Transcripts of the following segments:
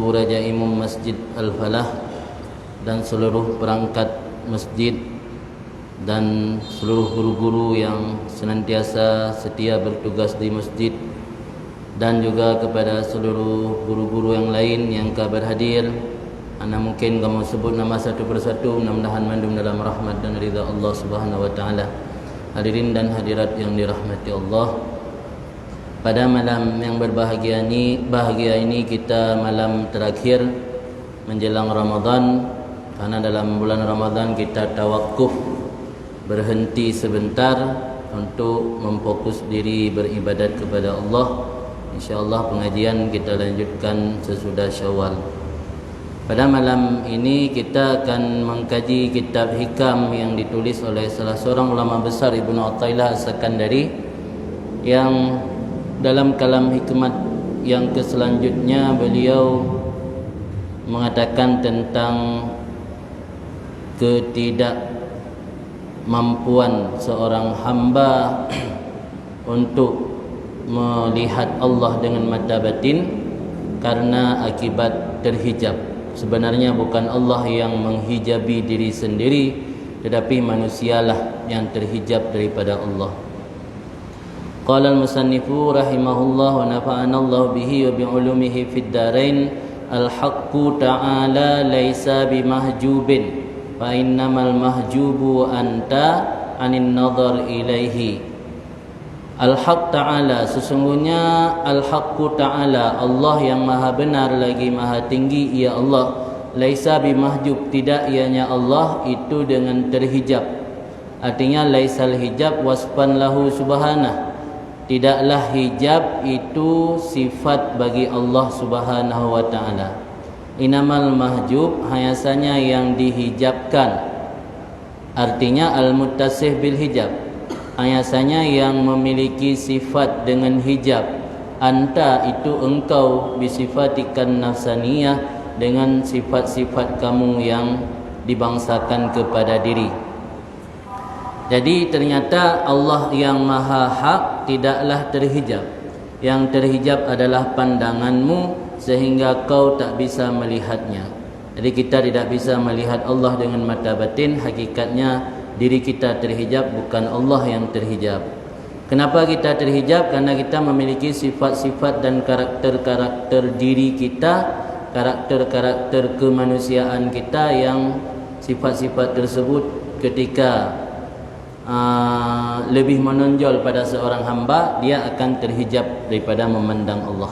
Raja Imam Masjid Al-Falah dan seluruh perangkat masjid dan seluruh guru-guru yang senantiasa setia bertugas di masjid, dan juga kepada seluruh guru-guru yang lain yang kabar hadir. Ana mungkin kamu sebut nama satu persatu, mudah-mudahan mandum dalam rahmat dan ridha Allah Subhanahu wa taala. Hadirin dan hadirat yang dirahmati Allah, pada malam yang bahagia ini kita malam terakhir menjelang Ramadan. Karena dalam bulan Ramadan kita tawakuf, berhenti sebentar untuk memfokus diri beribadat kepada Allah. InsyaAllah pengajian kita lanjutkan sesudah Syawal. Pada malam ini kita akan mengkaji kitab hikam yang ditulis oleh salah seorang ulama besar, Ibnu Athaillah As-Sakandari, yang dalam kalam hikmat yang keselanjutnya beliau mengatakan tentang ketidakmampuan seorang hamba untuk melihat Allah dengan mata batin karena akibat terhijab. Sebenarnya bukan Allah yang menghijabi diri sendiri, tetapi manusialah yang terhijab daripada Allah. Qala al-musannifu rahimahullah wa nafa'ana Allah bihi wa bi'ulumihi fid darain, al-haqqu ta'ala laisa bimahjubin fa innamal mahjubu anta anin nadhar ilaihi. Al-haq ta'ala, sesungguhnya al-haqqu ta'ala, Allah yang maha benar lagi maha tinggi, ia Allah. Laisa bimahjub, tidak ianya Allah itu dengan terhijab. Artinya laisal hijab wasfan lahu subhanah, tidaklah hijab itu sifat bagi Allah Subhanahu wa ta'ala. Inamal mahjub, hayasanya yang dihijabkan, artinya al-muttasih bil hijab, hayasanya yang memiliki sifat dengan hijab. Anta itu engkau, bisifatikan nafsaniyah, dengan sifat-sifat kamu yang dibangsakan kepada diri. Jadi ternyata Allah yang maha hak tidaklah terhijab. Yang terhijab adalah pandanganmu sehingga kau tak bisa melihatnya. Jadi kita tidak bisa melihat Allah dengan mata batin. Hakikatnya diri kita terhijab, bukan Allah yang terhijab. Kenapa kita terhijab? Karena kita memiliki sifat-sifat dan karakter-karakter diri kita, karakter-karakter kemanusiaan kita, yang sifat-sifat tersebut ketika lebih menonjol pada seorang hamba, dia akan terhijab daripada memandang Allah.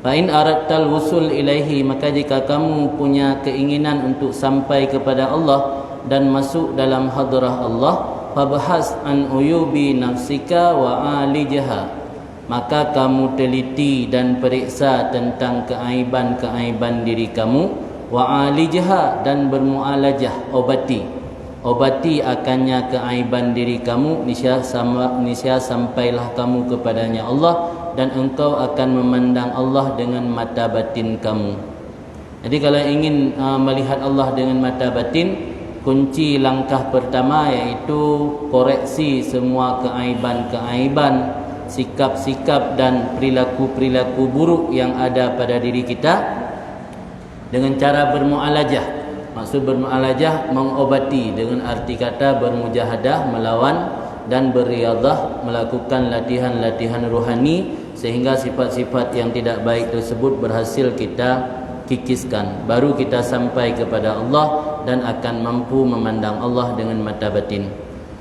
Fa in aradtal wusul ilaihi, maka jika kamu punya keinginan untuk sampai kepada Allah dan masuk dalam hadrah Allah, fabhas an uyubi nafsika wa alijha, maka kamu teliti dan periksa tentang keaiban-keaiban diri kamu, wa alijha, dan bermualajah, obati akannya keaiban diri kamu, niscaya sampailah kamu kepadanya Allah, dan engkau akan memandang Allah dengan mata batin kamu. Jadi kalau ingin melihat Allah dengan mata batin, kunci langkah pertama yaitu koreksi semua keaiban-keaiban, sikap-sikap dan perilaku-perilaku buruk yang ada pada diri kita dengan cara bermualajah. Maksud bermualajah, mengobati, dengan arti kata bermujahadah, melawan, dan berriyadhah, melakukan latihan-latihan rohani sehingga sifat-sifat yang tidak baik tersebut berhasil kita kikiskan. Baru kita sampai kepada Allah dan akan mampu memandang Allah dengan mata batin.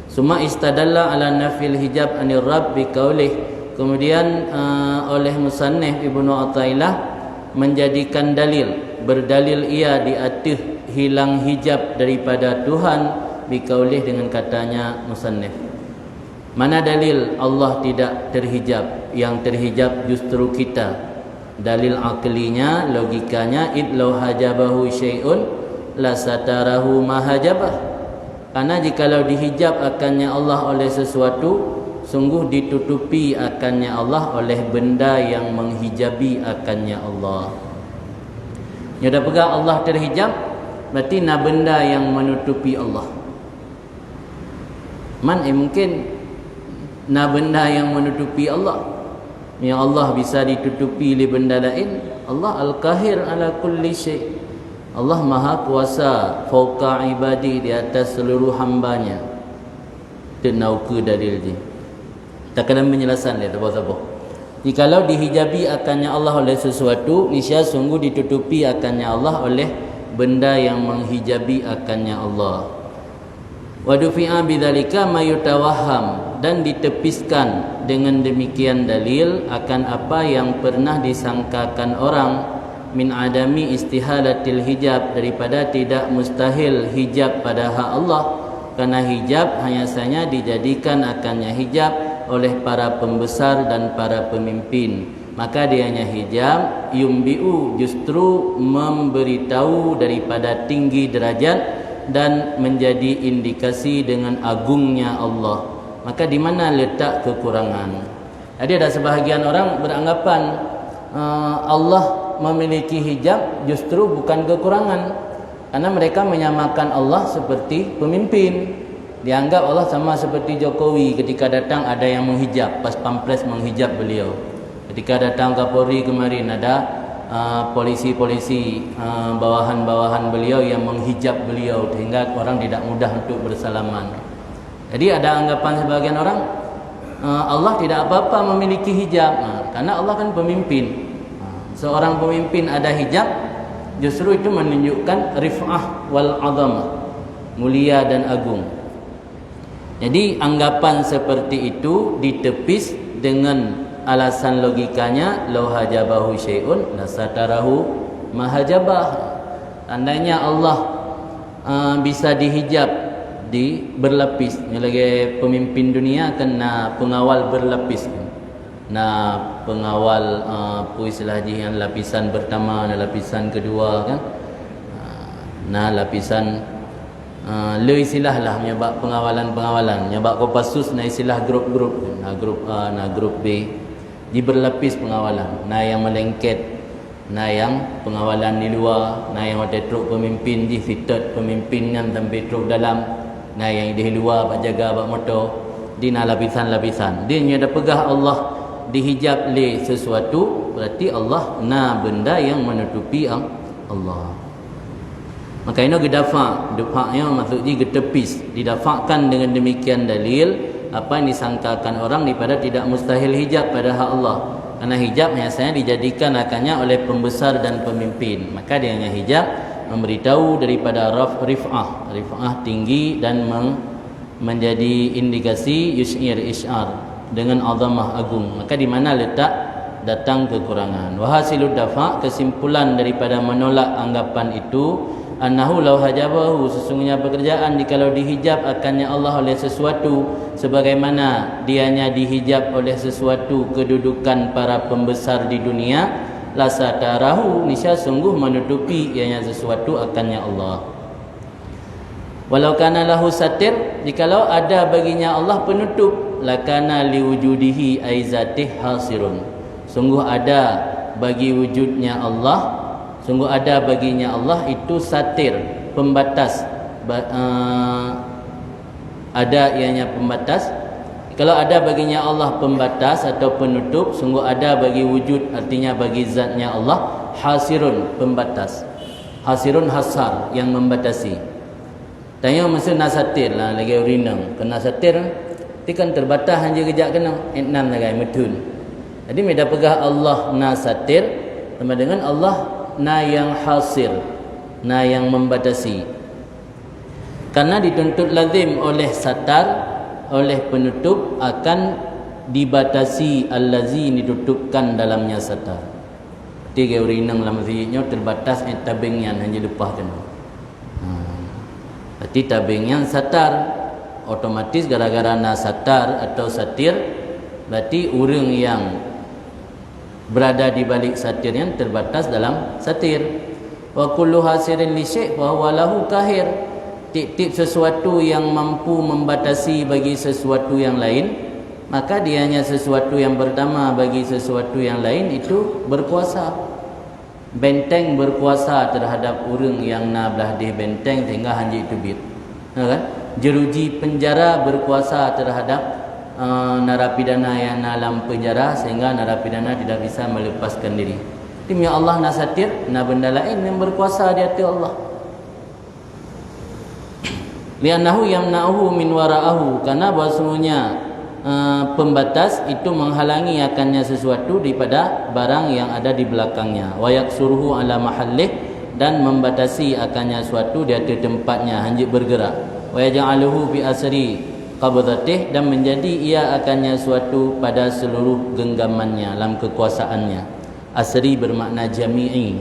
Summa istadalla ala nafil hijab anir rabb biqaulih. Kemudian oleh musannif Ibnu Athaillah menjadikan dalil, berdalil ia di atas hilang hijab daripada Tuhan biqaulih, dengan katanya musannif. Mana dalil Allah tidak terhijab? Yang terhijab justru kita. Dalil aklinya, logikanya, idlau hajabahu syai'un la satarahu mahajabah. Karena jikalau dihijab akannya Allah oleh sesuatu, sungguh ditutupi akannya Allah oleh benda yang menghijabi akannya Allah. Ya dah pegang Allah terhijab, berarti na benda yang menutupi Allah. Mungkin na benda yang menutupi Allah. yang Allah bisa ditutupi oleh benda lain. Allah Al-Qahir ala kulli syai'. Allah Maha Kuasa fauqa ibadi, di atas seluruh hambanya. Tenauka dalil dia. Tak kena penjelasan dia apa-apa. Jikalau dihijabi akannya Allah oleh sesuatu, niscaya sungguh ditutupi akannya Allah oleh benda yang menghijabi akannya Allah. Wa dufi'a bidzalika ma yutawahham, dan ditepiskan dengan demikian dalil akan apa yang pernah disangkakan orang min adami istihalatil hijab, daripada tidak mustahil hijab pada hak Allah. Karena hijab hanya saja dijadikan akannya hijab oleh para pembesar dan para pemimpin, maka dianya hijab yumbi'u, justru memberitahu daripada tinggi derajat dan menjadi indikasi dengan agungnya Allah. Maka di mana letak kekurangan? Jadi ada sebahagian orang beranggapan Allah memiliki hijab justru bukan kekurangan, karena mereka menyamakan Allah seperti pemimpin. Dianggap Allah sama seperti Jokowi, ketika datang ada yang menghijab, pas pampres menghijab beliau. Ketika datang Kapolri kemarin, ada polisi-polisi bawahan-bawahan beliau yang menghijab beliau, sehingga orang tidak mudah untuk bersalaman. Jadi ada anggapan sebagian orang Allah tidak apa-apa memiliki hijab, karena Allah kan pemimpin. Seorang pemimpin ada hijab, justru itu menunjukkan rif'ah wal azamah, mulia dan agung. Jadi anggapan seperti itu ditepis dengan alasan logikanya, law hajabahu syai'un lasatarahu mahajabah. Andainya Allah bisa dihijab, berlapis. Ini lagi pemimpin dunia kena pengawal berlapis. Nah, pengawal apa istilah yang lapisan pertama dan lapisan kedua kan. Nah, lapisan le istilah lah menyebab pengawalan menyebab Kopassus na istilah grup-grup, nah grup A, nah grup B, di berlapis pengawalan. Nah yang melengket, nah yang pengawalan di luar, nah yang ada truk pemimpin di fitted pemimpin yang sampai truk dalam, nah yang di luar bak jaga bak motor, di nah lapisan-lapisan. Dia ada pegah Allah dihijab le sesuatu, berarti Allah nah benda yang menutupi Allah. Maka ini gedafaknya maksudnya getepis, didafakkan dengan demikian dalil apa yang disangkakan orang daripada tidak mustahil hijab pada hak Allah. Karena hijab biasanya dijadikan akannya oleh pembesar dan pemimpin, maka dia hanya hijab memberitahu daripada rif'ah tinggi, dan menjadi indikasi isy'ar dengan azamah agung. Maka di mana letak datang kekurangan. Wahasilud dafa', kesimpulan daripada menolak anggapan itu, annahu law hajabahu, sesungguhnya pekerjaan jikalau dihijab akannya Allah oleh sesuatu, sebagaimana dianya dihijab oleh sesuatu kedudukan para pembesar di dunia, lasatarahu, niscaya sungguh menutupi ianya sesuatu akannya Allah. Walau kana lahu satir, jikalau ada baginya Allah penutup, lakana liwujudihi aizatih hasirun, sungguh ada bagi wujudnya Allah, sungguh ada baginya Allah itu satir, pembatas. Ada ianya pembatas. Kalau ada baginya Allah pembatas atau penutup, sungguh ada bagi wujud, artinya bagi zatnya Allah, hasirun, pembatas. Hasirun hasar, yang membatasi. Tanya maksud nasatir lah lagi urinang. Kena satir, dia kan terbatas hanya kejap kena. Enam lagi metun. Jadi mereka pegah Allah nasatir sama dengan Allah na yang hasir, na yang membatasi. Karena dituntut lazim oleh satar, oleh penutup, akan dibatasi allazi ditutupkan dalamnya satar. Tiga urinang dalam masjidnya terbatas tabingnya hanya lepas kena. Berarti tabingnya satar, otomatis gara-gara na satar atau satir, berarti orang yang berada di balik satir yang terbatas dalam satir. Wa kullu hasirin li syai' fa huwa lahu kahir. Tip-tip sesuatu yang mampu membatasi bagi sesuatu yang lain, maka dianya sesuatu yang pertama bagi sesuatu yang lain itu berkuasa. Benteng berkuasa terhadap orang yang nak belah di benteng sehingga hanji itu bir. Kan? Jeruji penjara berkuasa terhadap narapidana yang dalam penjara sehingga narapidana tidak bisa melepaskan diri. Demi Allah nak satir, nak benda lain yang berkuasa di hati Allah. Li'annahu yamna'uhu min wara'ahu, karena bahasanya pembatas itu menghalangi akannya sesuatu daripada barang yang ada di belakangnya. Wa yaksuruhu ala mahallih, dan membatasi akannya suatu di atas tempatnya, hanjit bergerak. Wa yaj'aluhu bi asri qabdatih, dan menjadi ia akannya suatu pada seluruh genggamannya, dalam kekuasaannya. Asri bermakna jami'i.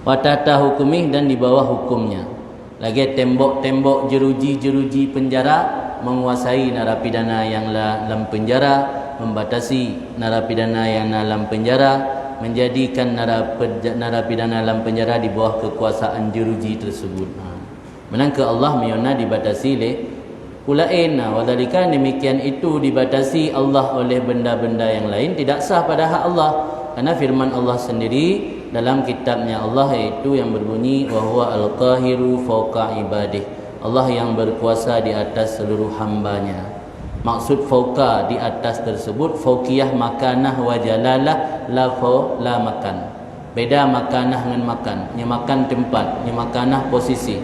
Wa tahta hukumih, dan di bawah hukumnya. Lagi tembok-tembok jeruji-jeruji penjara menguasai narapidana yang dalam penjara, membatasi narapidana yang dalam penjara, menjadikan narapidana dalam penjara di bawah kekuasaan jeruji tersebut. Menangka Allah miona dibatasi oleh pulain. Wadhalika, demikian itu dibatasi Allah oleh benda-benda yang lain, tidak sah pada hak Allah. Karena firman Allah sendiri dalam kitabnya Allah, iaitu yang berbunyi wa huwa al-qahiru fawqa ibadih, Allah yang berkuasa di atas seluruh hambanya. Maksud fawqa, di atas tersebut, fawqiyah makanah wa jalalah, la makan. Beda makanah dengan makan. Yang makan tempat, yang makanah posisi.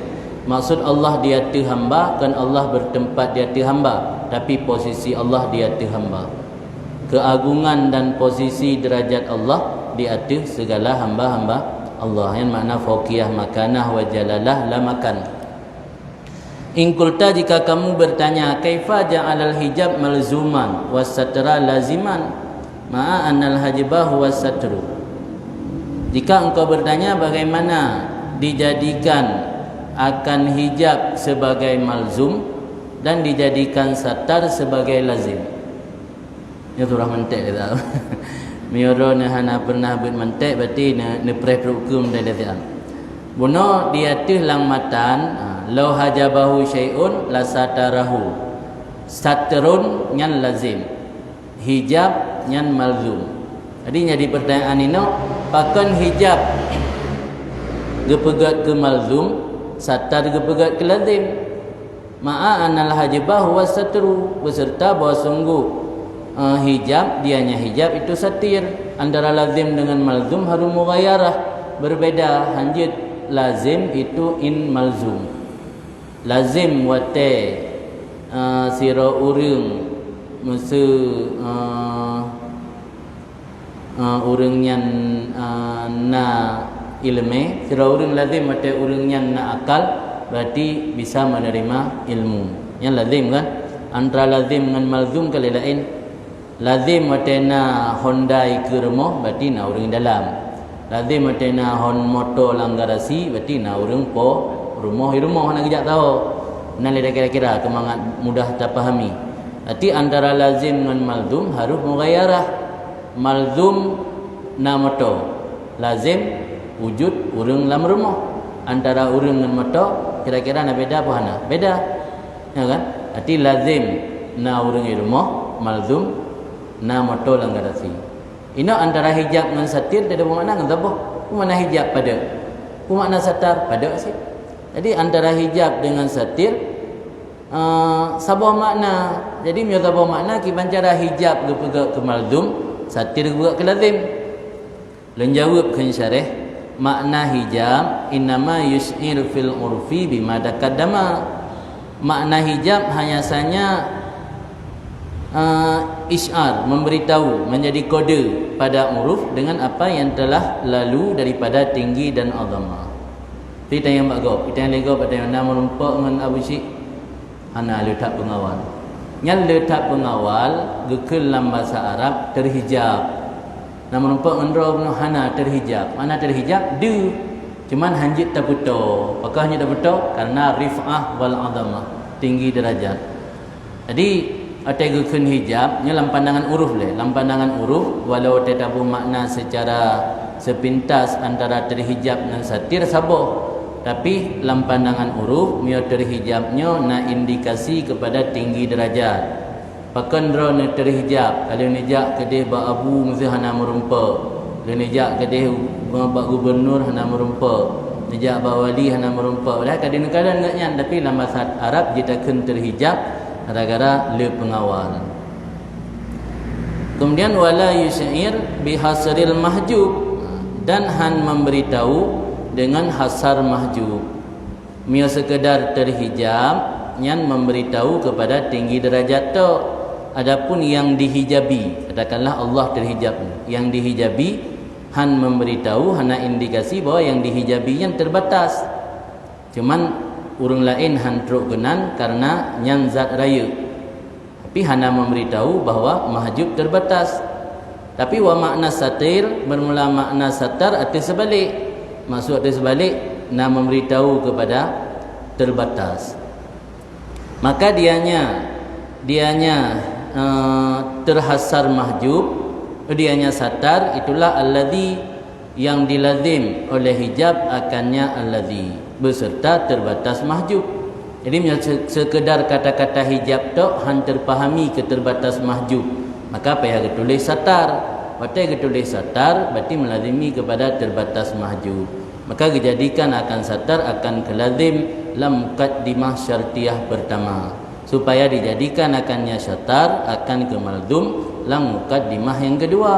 Maksud Allah di hati hamba, kan Allah bertempat di hati hamba, tapi posisi Allah di hati hamba. Keagungan dan posisi derajat Allah di atas segala hamba-hamba Allah. Yang makna fawqiyah makanah wa jalalah, la makan. In qulta, jika kamu bertanya, kaifa ja'alal hijab malzuman was satra laziman ma'a annal hajbah was satru. Jika engkau bertanya bagaimana dijadikan akan hijab sebagai malzum dan dijadikan satar sebagai lazim. Ya surah mentek dia tahu. Mioro na hana pernah buat mentek berarti ne preh hukum dah dia. Buno dia teh lang matan law hajabahu syai'un la satarahu. Satrun nyan lazim, hijab nyan malzum. Jadi jadi pertanyaan ini, pakan hijab gepegat ke malzum, satar gepegat ke lazim. Ma'a anal hajibah wa satru, beserta bahawa sungguh hijab, dianya hijab itu satir. Antara lazim dengan malzum harus mughayarah, berbeda. Hanjit lazim itu in malzum. Lazim wate sira urang masa urang yang na ilmu, sira urang lazim wate urang yang na akal, berarti bisa menerima ilmu. Yang lazim kan, antara lazim dengan malzum kali lain. Lazim matena Hyundai ke rumah, berarti na orang dalam. Lazim matena Hon motor langgarasi, berarti na orang po rumah nak kejak tahu. Nak lihat kira-kira kemangat mudah terpahami. Berarti antara lazim dengan malzum harus mughayarah. Malzum na motor, lazim wujud orang dalam rumah. Antara orang dengan motor kira-kira nak beda apa hana? Beda. Ya kan? Berarti lazim na orang di rumah, malzum na motor langgarasi. Ini antara hijab dengan satir ada bermakna dengan apa? Bermakna hijab pada, bermakna satar pada sih. Jadi antara hijab dengan satir sabah makna. Jadi dia sabah makna kiban cara hijab ke malzum, satir ke lazim. Lan jawab kan syarah, makna hijab innama yus'ir fil urfi bima taqaddama. Makna hijab hanya saja isyar, memberitahu, menjadi kode pada uruf dengan apa yang telah lalu daripada tinggi dan azamah. Kita yang bago, kita yang lego pada yang nama rumpak dengan Abu Syekh hana letak pengawal. Yang letak pengawal gekil dalam bahasa Arab terhijab. Nama rumpak dengan hana terhijab. Mana terhijab? Du. Cuman hanjit tak betul. Apakah hanjit tak betul? Karena rif'ah wal azamah, tinggi derajat. Jadi ategukun hijab ni dalam pandangan uruf le, dalam pandangan uruf walau tetapu makna secara sepintas antara terhijab dan satir sabah, tapi dalam pandangan uruf mio terhijabnya na indikasi kepada tinggi derajat. Pakan dro na terhijab kalau nijak kedih ba abu mesti hana merumpa, kalau nijak kedih ba gubernur hana merumpa, nijak ba wali hana merumpa. Dah kadang-kadang enggaknya, tapi dalam bahasa Arab kita kun terhijab gara-gara le pengawal. Kemudian wala yusyair bihasril mahjub, dan han memberitahu dengan hasar mahjub. Mio sekedar terhijab yang memberitahu kepada tinggi derajat tu. Adapun yang dihijabi, katakanlah Allah terhijab, yang dihijabi han memberitahu, hana indikasi bahawa yang dihijabi yang terbatas. Cuman urang lain han teruk genan karena yang zat raya. Tapi hana memberitahu bahawa mahjub terbatas. Tapi wa makna satir bermula makna satar arti sebalik. Maksud arti sebalik nak memberitahu kepada terbatas. Maka dianya terhasar mahjub, dianya satar, itulah alladhi yang dilazim oleh hijab akannya alladhi beserta terbatas mahjub. Jadi sekedar kata-kata hijab tu han terpahami keterbatas mahjub, maka payah tulis satar. Batai tulis satar berarti melazimi kepada terbatas mahjub. Maka dijadikan akan satar akan kelazim lam muqaddimah syartiyah pertama, supaya dijadikan akannya satar akan ke malzum lam muqaddimah yang kedua.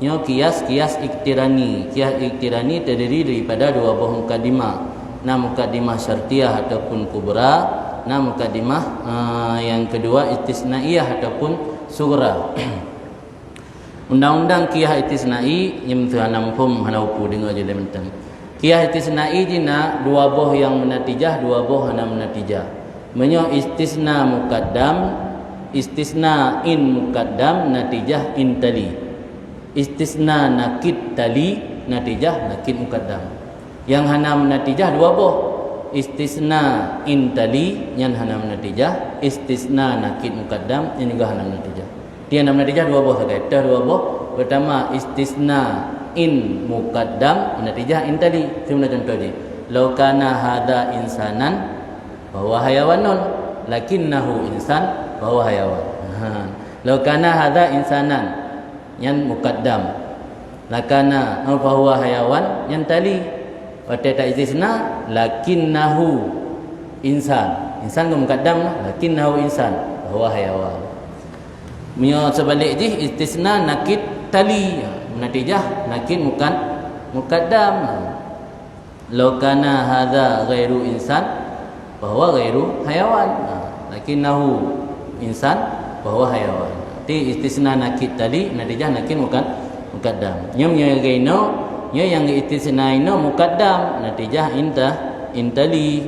Nyo kias iktirani. Kias iktirani terdiri daripada dua buah muqaddimah. Muqaddimah syartiyah ataupun kubra, muqaddimah yang kedua istisnaiyah ataupun sughra. Undang-undang qiyah istisnai yang menanamkum hanaupu dengar je lementan. Qiyah istisnai jina dua buah yang menatijah, dua buah hana menatijah. Menyo istisna muqaddam, istisna in muqaddam, natijah in tali. Istisna nakid tali, natijah nakid muqaddam. Yang hana menatijah dua buah. Istisna in tali yang hana menatijah, istisna nakid muqaddam yang juga hana menatijah. Dia hana menatijah dua buah saja. Dua buah. Pertama istisna in muqaddam, menatijah in tali. Sebenarnya contoh je. Law kana hadha insanan bahwa hayawanun, lakinnahu insan bahwa hayawan. Law kana hadha insanan yang muqaddam, lakana bahwa hayawan yang tali. Pada tak istisna lakinnahu insan. Insan ke muqaddam, lakinnahu insan bahwa hayawan. Mio sebalik je istisna nakid tali, menatijah nakid muqaddam. Law kana hadza ghairu insan bahwa ghairu hayawan, lakinnahu insan bahwa hayawan. Ti istisna nakid tali, natijah nakid muqaddam. Nyom gaino nya yang istisna ino muqaddam, natijah intali.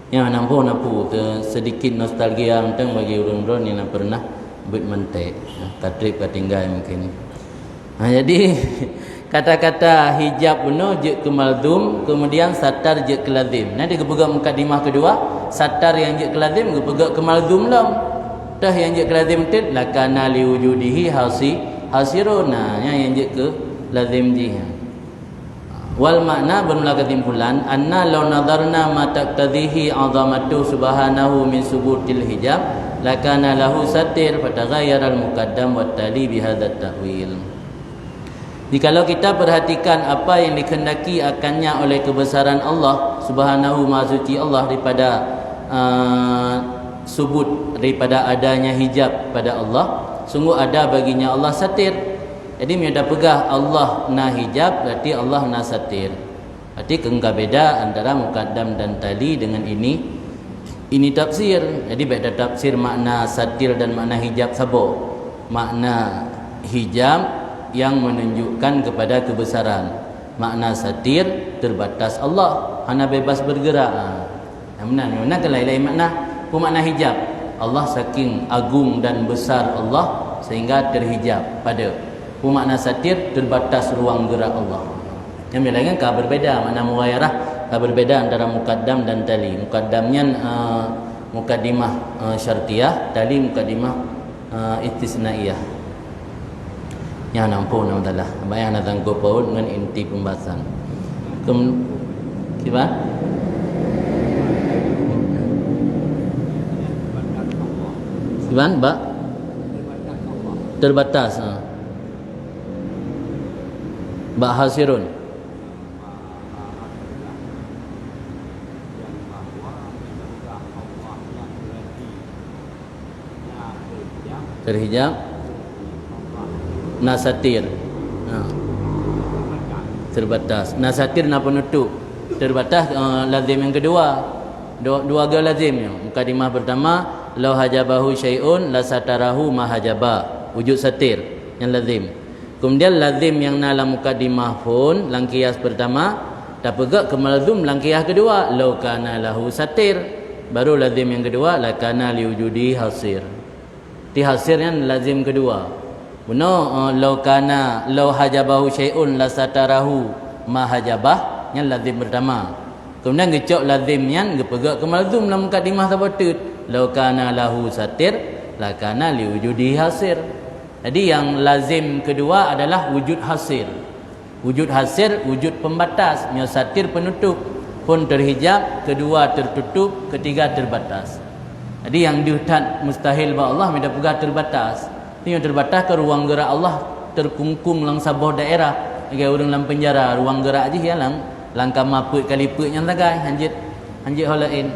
Yang nampu ke sedikit nostalgia tentang bagi urun-urun yang pernah bermentek kadrib ketinggal mungkin. Jadi kata-kata hijab beno je ke malzum, kemudian satar je ke lazim. Nanti kepegang mukadimah kedua, satar yang je ke lazim kepegang ke malzum lam. Dah yang je ke lazim tit lakana liwujudihi hasiruna, yang je ke lazim je. Wal makna bermula kesimpulan anna law nadarna ma taqtadhihi 'azamatu subhanahu min subutil hijab lakana lahu satir fataghayyara al-muqaddam wat tali bihadza at-tahwil. Jikalau kita perhatikan apa yang dikehendaki akannya oleh kebesaran Allah Subhanahu Maha Suci Allah daripada subut, daripada adanya hijab pada Allah, sungguh ada baginya Allah satir. Jadi bila pegah Allah na hijab berarti Allah na satir. Berarti kengka beda antara muqaddam dan tali dengan ini tafsir. Jadi beda tafsir makna satir dan makna hijab sabo. Makna hijab yang menunjukkan kepada kebesaran. Makna satir terbatas Allah, hana bebas bergerak. Mana ke lain-lain makna? Makna hijab, Allah saking agung dan besar Allah sehingga terhijab pada. Makna satir terbatas ruang gerak Allah. Yang lain kan berbeda, makna mughayarah berbeda antara muqaddam dan tali. Muqaddamnya muqaddimah syartiyah, tali muqaddimah istisnaiyah. Yang nampu nama taala. Bayang nak tangguh paut dengan inti pembahasan. Kiba? Kiban, Mbak? Terbatas. Mbak Hasirun. terhijab. Nasatir, terbatas. Nasatir na penutup, terbatas. Lazim yang kedua, dua lazimnya. Mukadimah pertama, law hajabahu syai'un la satarahu ma hajaba, wujud satir yang lazim. Kemudian lazim yang dalam mukadimah pun langkias pertama, tak pegak ke malzum langkias kedua, law kana lahu satir, baru lazim yang kedua, la kana liwujudi hasir. Ti hasir yang lazim kedua. Benar, law hajabahu syai'un la satarahu ma hajabah yang lazim pertama. Kemudian gecok lazim yang gepegak ke malzum dalam mukadimah sabutut, law kana lahu satir la kana liwujudi hasir. Jadi yang lazim kedua adalah wujud hasir. Wujud hasir, wujud pembatas. Yang satir penutup, pun terhijab, kedua tertutup, ketiga terbatas. Jadi yang diutat mustahil ba Allah mida pegah terbatas. Ini yang terbatas ke ruang gerak Allah terkungkung lang sabah daerah. Kayak orang dalam penjara, ruang gerak je ya lang kamar put kali put yang tagai hanjit holain.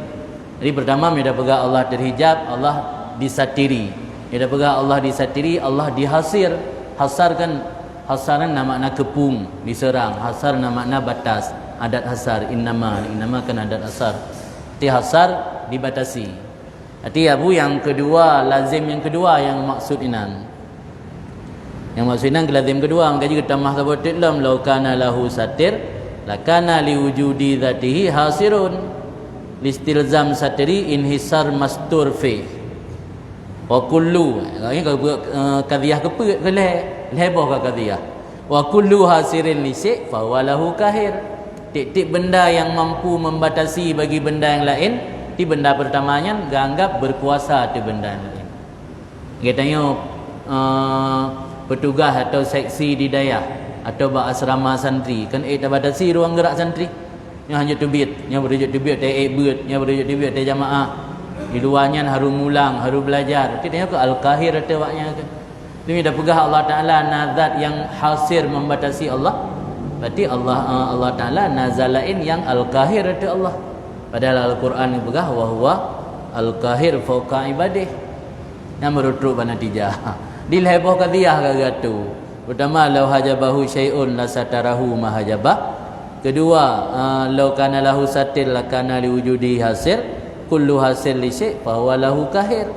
Jadi pertama mida pegah Allah terhijab, Allah disatiri. Mida pegah Allah disatiri, Allah dihasir. Hasar kan, hasaran nama makna kepung, diserang. Hasar nama makna batas. Adat hasar, innama kan adat hasar. Ti hasar dibatasi. Arti abu yang kedua, lazim yang kedua yang maksud inan. Yang maksud inan lazim kedua, maka jika tamah sabutit lam law kana lahu satir lakana liwujudi dzatihi hasirun listilzam satiri inhisar mastur fi wa kullu. Ini kalau qadhiyah kepet ke leboh ke qadhiyah. Wa kullu hasirin lisik fa walahu kahir. Titik benda yang mampu membatasi bagi benda yang lain, di benda pertamanya ganggap berkuasa di benda lain. Katanya petugas atau seksi di dayah atau asrama santri kan tak batasi ruang gerak santri. Yang hanya tubit, yang berujuk tubit tak beut, yang berujuk tubit tak jamaah. Di luarnya harus mulang, harus belajar. Katanya ke al-kahir atau waknya ke. Ini dah pegah Allah Taala nazat yang hasir membatasi Allah. Berarti Allah Taala nazalain yang al-kahir atau Allah. Padahal Al-Quran pegah wa huwa al-kahir fauqa ibadih. Yang merutruk natijah. Dilheboh qadhiyah kagatu. Pertama law hajabahu syai'un la satarahu ma hajabah. Kedua law kana lahu satir la kana liwujudi hasir. Kullu hasil li syai' fa huwa lahu kahir.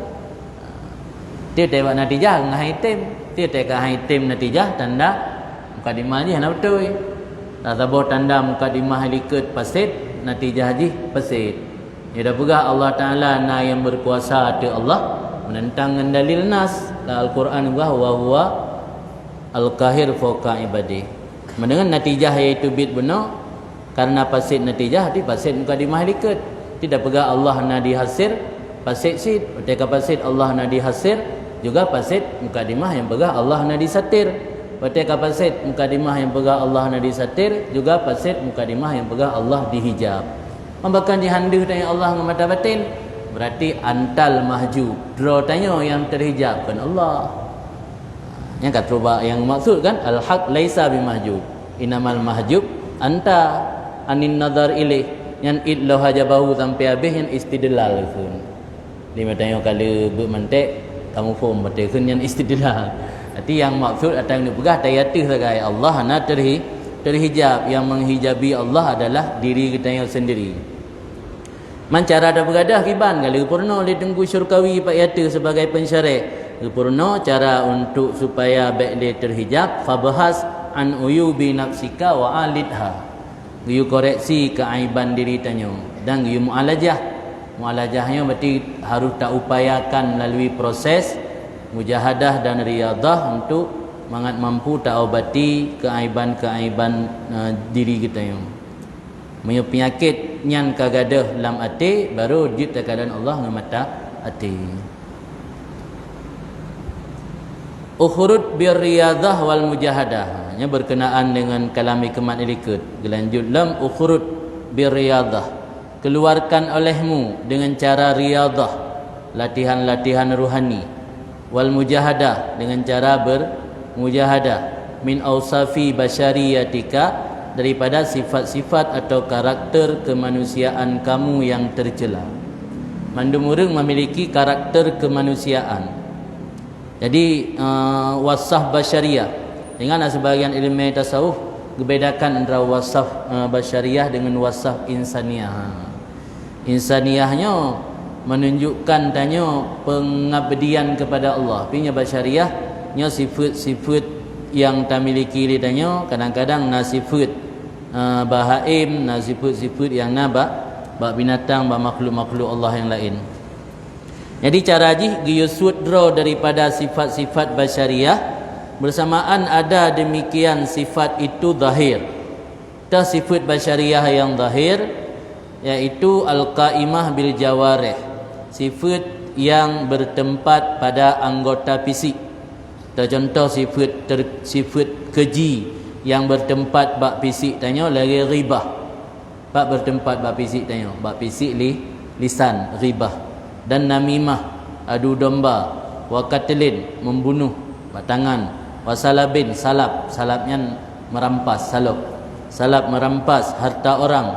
Dia tebak natijah ngahai tim. Dia teka hai tim natijah tanda mukadimah ni hana betul. Tak tahu tanda mukadimah liket pasit natijah haji pesit. Ya dah pegah Allah Taala na yang berkuasa ada Allah menentang dengan dalil nas Al-Quran bahwa huwa al-kahir fauqa ibadi. Mendengar natijah iaitu bid benar karena pasit natijah di pasit mukadimah liket. Tidak pegah Allah na dihasir pasit sid, ketika pasit Allah na dihasir juga pasit mukadimah yang pegah Allah na disatir. Ketika pasit mukadimah yang pegah Allah na disatir juga pasit mukadimah yang pegah Allah dihijab. Membakan dihandu tanya Allah dengan mata batin, berarti antal mahjub. Draw tanya yang terhijab kan Allah. Yang kata rubah yang maksud kan al-haq laisa bimahjub. Inamal mahjub anta anin nadar ilaih. Yang idlau hajabahu sampai habis yang istidlal pun. Lima tanya kali bermantek kamu faham betul yang istidlal. Arti yang maksud atau yang dipegah tayatih sebagai Allah na terhijab. Yang menghijabi Allah adalah diri kita yang sendiri. Mancara ada begadah kiban kalau purno ditunggu syurkawi pak yata sebagai pensyarah. Purno cara untuk supaya baik dia terhijab fabahas an uyubi nafsika wa alidha. Giyu koreksi keaiban diri tanyo dan giyu mualajah. Mualajahnya berarti harus tak upayakan melalui proses mujahadah dan riadah untuk mangat mampu tak obati keaiban-keaiban diri kita yang punya penyakit yang kagadah dalam hati baru jid keadaan Allah dengan mata hati. Ukhurud bir riadah wal mujahadah nya berkenaan dengan kalami kemat ilikut gelanjut lam ukhurud bir riadah keluarkan olehmu dengan cara riadah latihan-latihan ruhani wal mujahadah dengan cara bermujahadah min ausafi basyariyatika daripada sifat-sifat atau karakter kemanusiaan kamu yang tercela. Mandum urang memiliki karakter kemanusiaan. Jadi wasaf basyariah, dengan sebagian ilmu tasawuf membedakan antara wasaf basyariah dengan wasaf insaniah. Insaniahnya menunjukkan tanya pengabdian kepada Allah. Pinya basyariahnya sifat-sifat yang tak miliki dia tanya, kadang-kadang nasifat bahaim, nasifat-sifat yang nabak binatang, makhluk-makhluk Allah yang lain. Jadi cara giyusudra daripada sifat-sifat basyariah bersamaan ada demikian sifat itu zahir. Dah sifat basyariah yang zahir iaitu al-qaimah bil jawarih, sifat yang bertempat pada anggota fisik. Contoh sifat keji yang bertempat bak fisik tanya lagi ribah. Bak bertempat bak fisik tanya, bak fisik lisan ribah, dan namimah adu domba, wa qatlin membunuh, bak tangan, wa salabin salapnya merampas, salap merampas harta orang.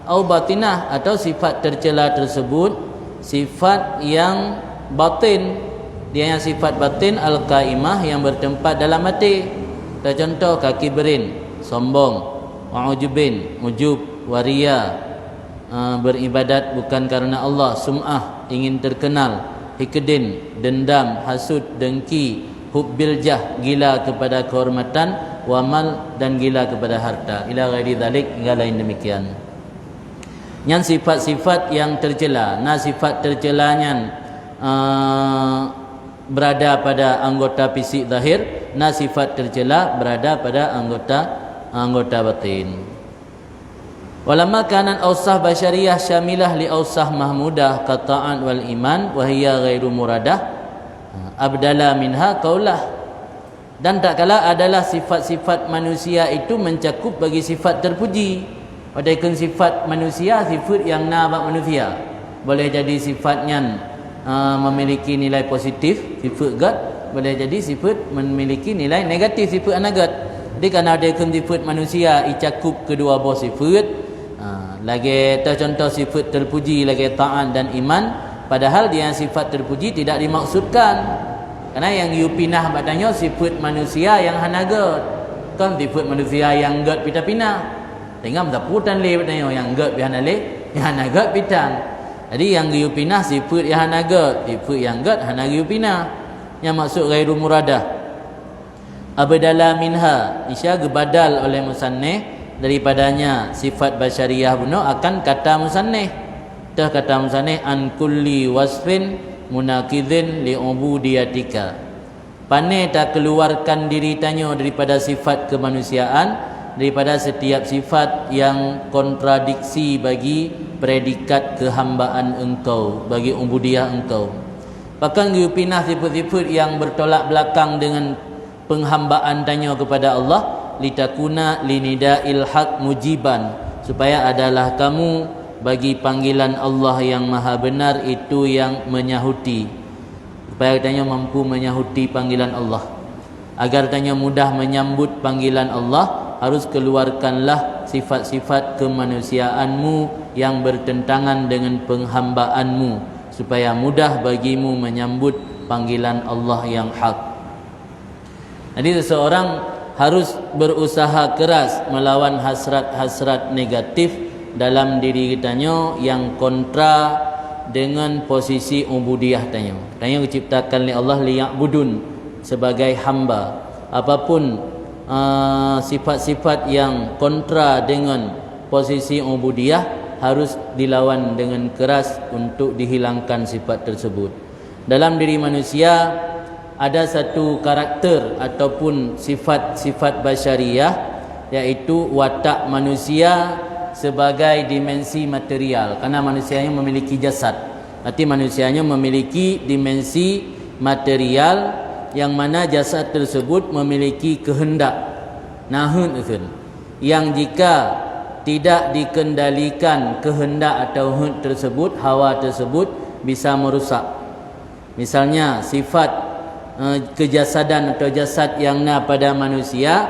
Au batinah, atau sifat tercela tersebut sifat yang batin, dia yang sifat batin al-qaimah yang bertempat dalam hati. Contoh kaki berin, sombong, ujub, waria, beribadat bukan karena Allah, sum'ah, ingin terkenal, hikdin, dendam, hasud, dengki, hubbil jah, gila kepada kehormatan, wamal, dan gila kepada harta, ila ghairi dzalik, hingga lain demikian. Yang sifat-sifat yang tercela, sifat tercelanya berada pada anggota fisik zahir, sifat tercela berada pada anggota batin. Walamma kanat awsaf basyariyah syamilah li awsaf mahmudah qata'an wal iman wa hiya ghairu muradah abdala minha qaulah. Dan tak kala adalah sifat-sifat manusia itu mencakup bagi sifat terpuji. Padahal sifat manusia sifat yang nabak manusia, boleh jadi sifatnya memiliki nilai positif, sifat God, boleh jadi sifat memiliki nilai negatif, sifat anagat. Jadi kerana ada sifat manusia icakup kedua buah sifat, lagi tercontoh sifat terpuji lagi ta'an dan iman, padahal dia sifat terpuji tidak dimaksudkan. Kerana yang you pinah badannya sifat manusia yang hanagat, kan sifat manusia yang God pita pinah. Tengah mendaputan le badannya yang God bihana le, yang hanagat pitang. Jadi yang you pinah sifat yang hanagat, sifat yang God hanagat you pinah. Yang maksud ghairu muradah abdala minha, isya gebadal oleh musannif daripadanya sifat basyariah bunuh akan kata musannif. Dah kata musannif an kulli wasfin munaqidhin li ubudiyatika. Pandai tak keluarkan diri tanya daripada sifat kemanusiaan, daripada setiap sifat yang kontradiksi bagi predikat kehambaan engkau, bagi ubudiyah engkau. Bahkan you pinah sifat-sifat yang bertolak belakang dengan penghambaan tanya kepada Allah, litakuna linida'il haq mujiban, supaya adalah kamu bagi panggilan Allah yang maha benar itu yang menyahuti. Supaya tanya mampu menyahuti panggilan Allah. Agar tanya mudah menyambut panggilan Allah, harus keluarkanlah sifat-sifat kemanusiaanmu yang bertentangan dengan penghambaanmu, supaya mudah bagimu menyambut panggilan Allah yang hak. Jadi seseorang harus berusaha keras melawan hasrat-hasrat negatif dalam diri kitanya yang kontra dengan posisi ubudiyah tanya. Tanya diciptakan oleh Allah liya'budun, sebagai hamba. Apapun sifat-sifat yang kontra dengan posisi ubudiyah harus dilawan dengan keras untuk dihilangkan sifat tersebut. Dalam diri manusia ada satu karakter ataupun sifat-sifat basyariah, iaitu watak manusia sebagai dimensi material. Karena manusianya memiliki jasad, arti manusianya memiliki dimensi material, yang mana jasad tersebut memiliki kehendak, nahun yang jika tidak dikendalikan kehendak atau hund tersebut, hawa tersebut bisa merusak. Misalnya sifat kejasadan atau jasad yang pada manusia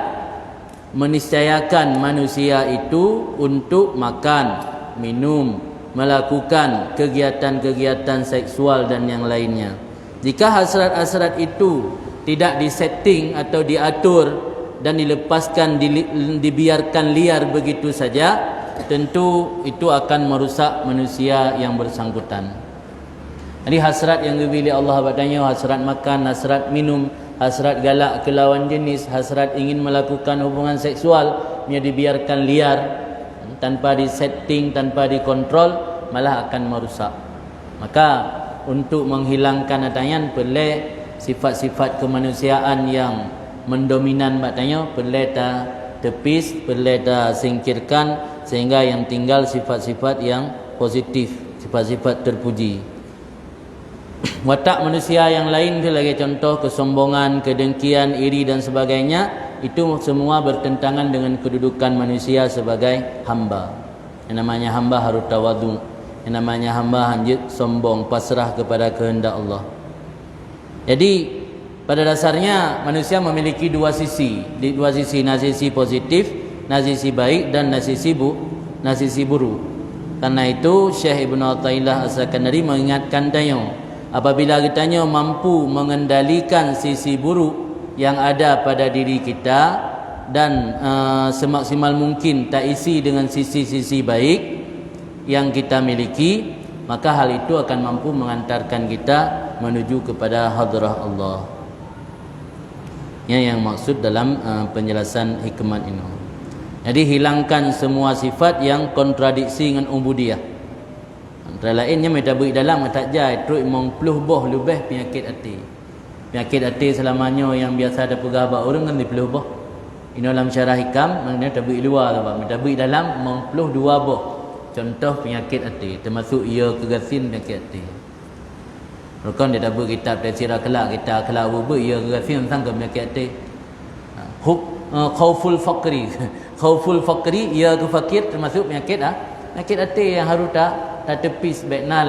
meniscayakan manusia itu untuk makan, minum, melakukan kegiatan-kegiatan seksual dan yang lainnya. Jika hasrat-hasrat itu tidak disetting atau diatur dan dilepaskan, dibiarkan liar begitu saja, tentu itu akan merusak manusia yang bersangkutan. Jadi hasrat yang dibeli Allah padanya, hasrat makan, hasrat minum, hasrat galak ke lawan jenis, hasrat ingin melakukan hubungan seksual, ia dibiarkan liar tanpa disetting, tanpa dikontrol, malah akan merusak. Maka untuk menghilangkan adanya perlu sifat-sifat kemanusiaan yang mendominan batanya perlu tepis, perlu singkirkan, sehingga yang tinggal sifat-sifat yang positif, sifat-sifat terpuji. Watak manusia yang lain sebagai contoh kesombongan, kedengkian, iri dan sebagainya, itu semua bertentangan dengan kedudukan manusia sebagai hamba. Yang namanya hamba harus tawadhu. Yang namanya hamba hanya sombong, pasrah kepada kehendak Allah. Jadi pada dasarnya manusia memiliki dua sisi, sisi positif, sisi baik dan sisi buruk. Karena itu Syekh Ibn Athaillah As-Sakandari mengingatkan tanya, apabila kita mampu mengendalikan sisi buruk yang ada pada diri kita dan semaksimal mungkin tak isi dengan sisi-sisi baik yang kita miliki, maka hal itu akan mampu mengantarkan kita menuju kepada hadrah Allah. Yang maksud dalam penjelasan hikmat ini. Jadi hilangkan semua sifat yang kontradiksi dengan ubudiyah. Antara lainnya metabui dalam tak jai terus mengpluh boh lebih penyakit hati. Penyakit hati selamanya yang biasa ada pegah bak orang kan dipluh boh. Ini dalam syarah hikam maknanya tabui luar tu, metabui dalam mengpluh dua boh. Contoh penyakit hati, termasuk ia kegasin penyakit hati. Rukun dia tabut kitab tafsir akhlak, kita akhlak apa ia kegasin tentang penyakit hati. Khauful faqri. Khauful faqri, ia ke fakir, termasuk penyakit penyakit hati yang harus tak tepis baikna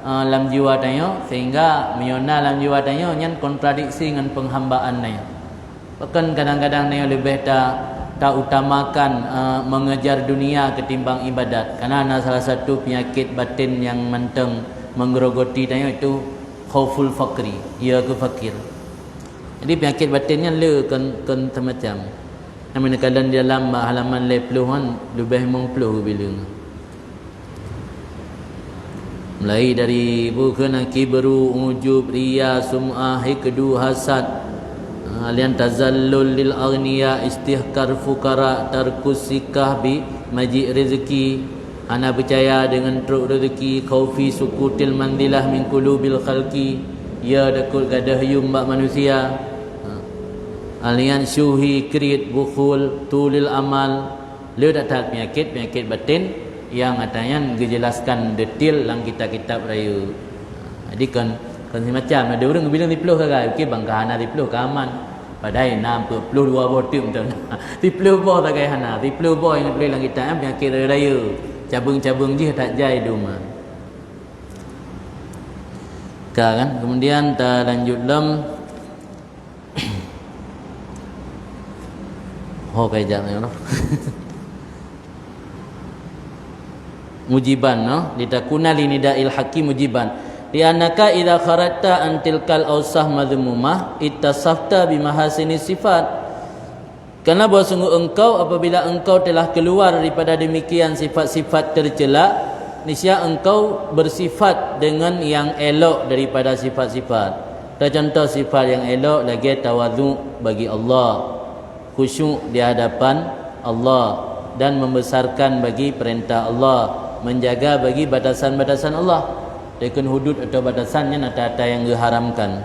dalam jiwa tanya, sehingga menyona dalam jiwa tanya yang kontradiksi dengan penghambaan tanya. Bahkan kadang-kadang tanya lebih tak utamakan mengejar dunia ketimbang ibadat, karena ada salah satu penyakit batin yang menteng menggerogoti tanya itu khauful faqri, ia ke fakir. Jadi penyakit batinnya le kan semacam namanya kadang di dalam halaman lepluhan lebih mengpluh bila mulai dari bukan kibru, ujub, riya, sum'ah, hikdu, hasad, alian tazallul lil aghniya, istihkar fukara, tarkus sikah bi maji rezeki, ana percaya dengan truk rezeki, khaufi sukutil mandilah min qulubil khalqi, ya dakul gadah yum bak manusia, alian syuhi krit bukhul tulil amal. Le tak penyakit batin yang katanya dijelaskan detail dalam kitab-kitab raya. Jadi kan semacam ada orang bilang dipluh kagak, okey bang kahana dipluh kaman. Padahal nam tu puluh dua botim tu. Dipluh boh tak kaya hana, dipluh boh yang boleh dalam kitab penyakit raya. Cabung-cabung je tak jai duma. Kan kemudian ta lanjut dalam kaya jangan mujiban litakuna linida'il haqqi mujiban li'annaka idza kharajta an tilkal awsah madhmumah ittasafta bimahasini sifat, karena bahawa sungguh engkau apabila engkau telah keluar daripada demikian sifat-sifat tercela, niscaya engkau bersifat dengan yang elok daripada sifat-sifat. Contoh sifat yang elok lagi tawadhu bagi Allah, khusyuk di hadapan Allah, dan membesarkan bagi perintah Allah, menjaga bagi batasan-batasan Allah, dengan hudud atau batasannya nata-nata yang diharamkan.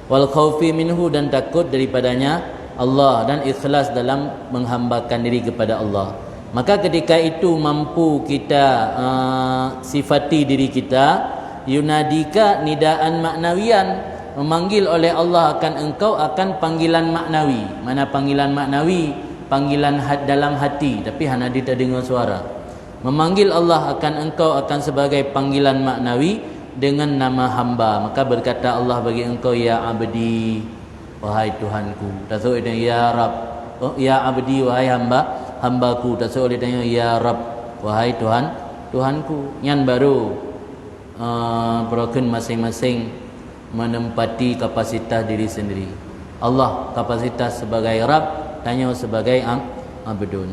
Wal khaufi minhu, dan takut daripadanya Allah, dan ikhlas dalam menghambakan diri kepada Allah. Maka ketika itu mampu kita sifati diri kita, yunadika nidaan maknawian, memanggil oleh Allah akan engkau akan panggilan maknawi. Mana panggilan maknawi? Panggilan dalam hati, tapi hana dia tak dengar suara. Memanggil Allah akan engkau akan sebagai panggilan maknawi dengan nama hamba. Maka berkata Allah bagi engkau, ya abdi, wahai Tuhanku. Tak suruh dia ya Rab, ya abdi, wahai hambaku. Tak suruh dia ya Rab, wahai Tuhanku. Yang baru broken masing-masing menempati kapasitas diri sendiri. Allah kapasitas sebagai Rabb, tanya sebagai abdun.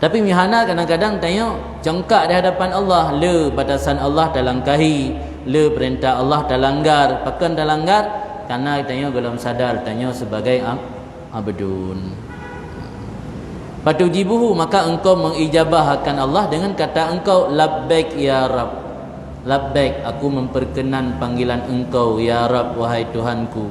Tapi mihana kadang-kadang tanya jengkak di hadapan Allah, le batasan Allah dah langkahi, le perintah Allah dah langgar, pakan dah langgar, karena tanya belum sadar tanya sebagai abdun. Fatujibuhu, maka engkau mengijabah akan Allah dengan kata engkau, labbaik ya Rabb. Labbaik, aku memperkenan panggilan engkau ya Rabb, wahai Tuhanku.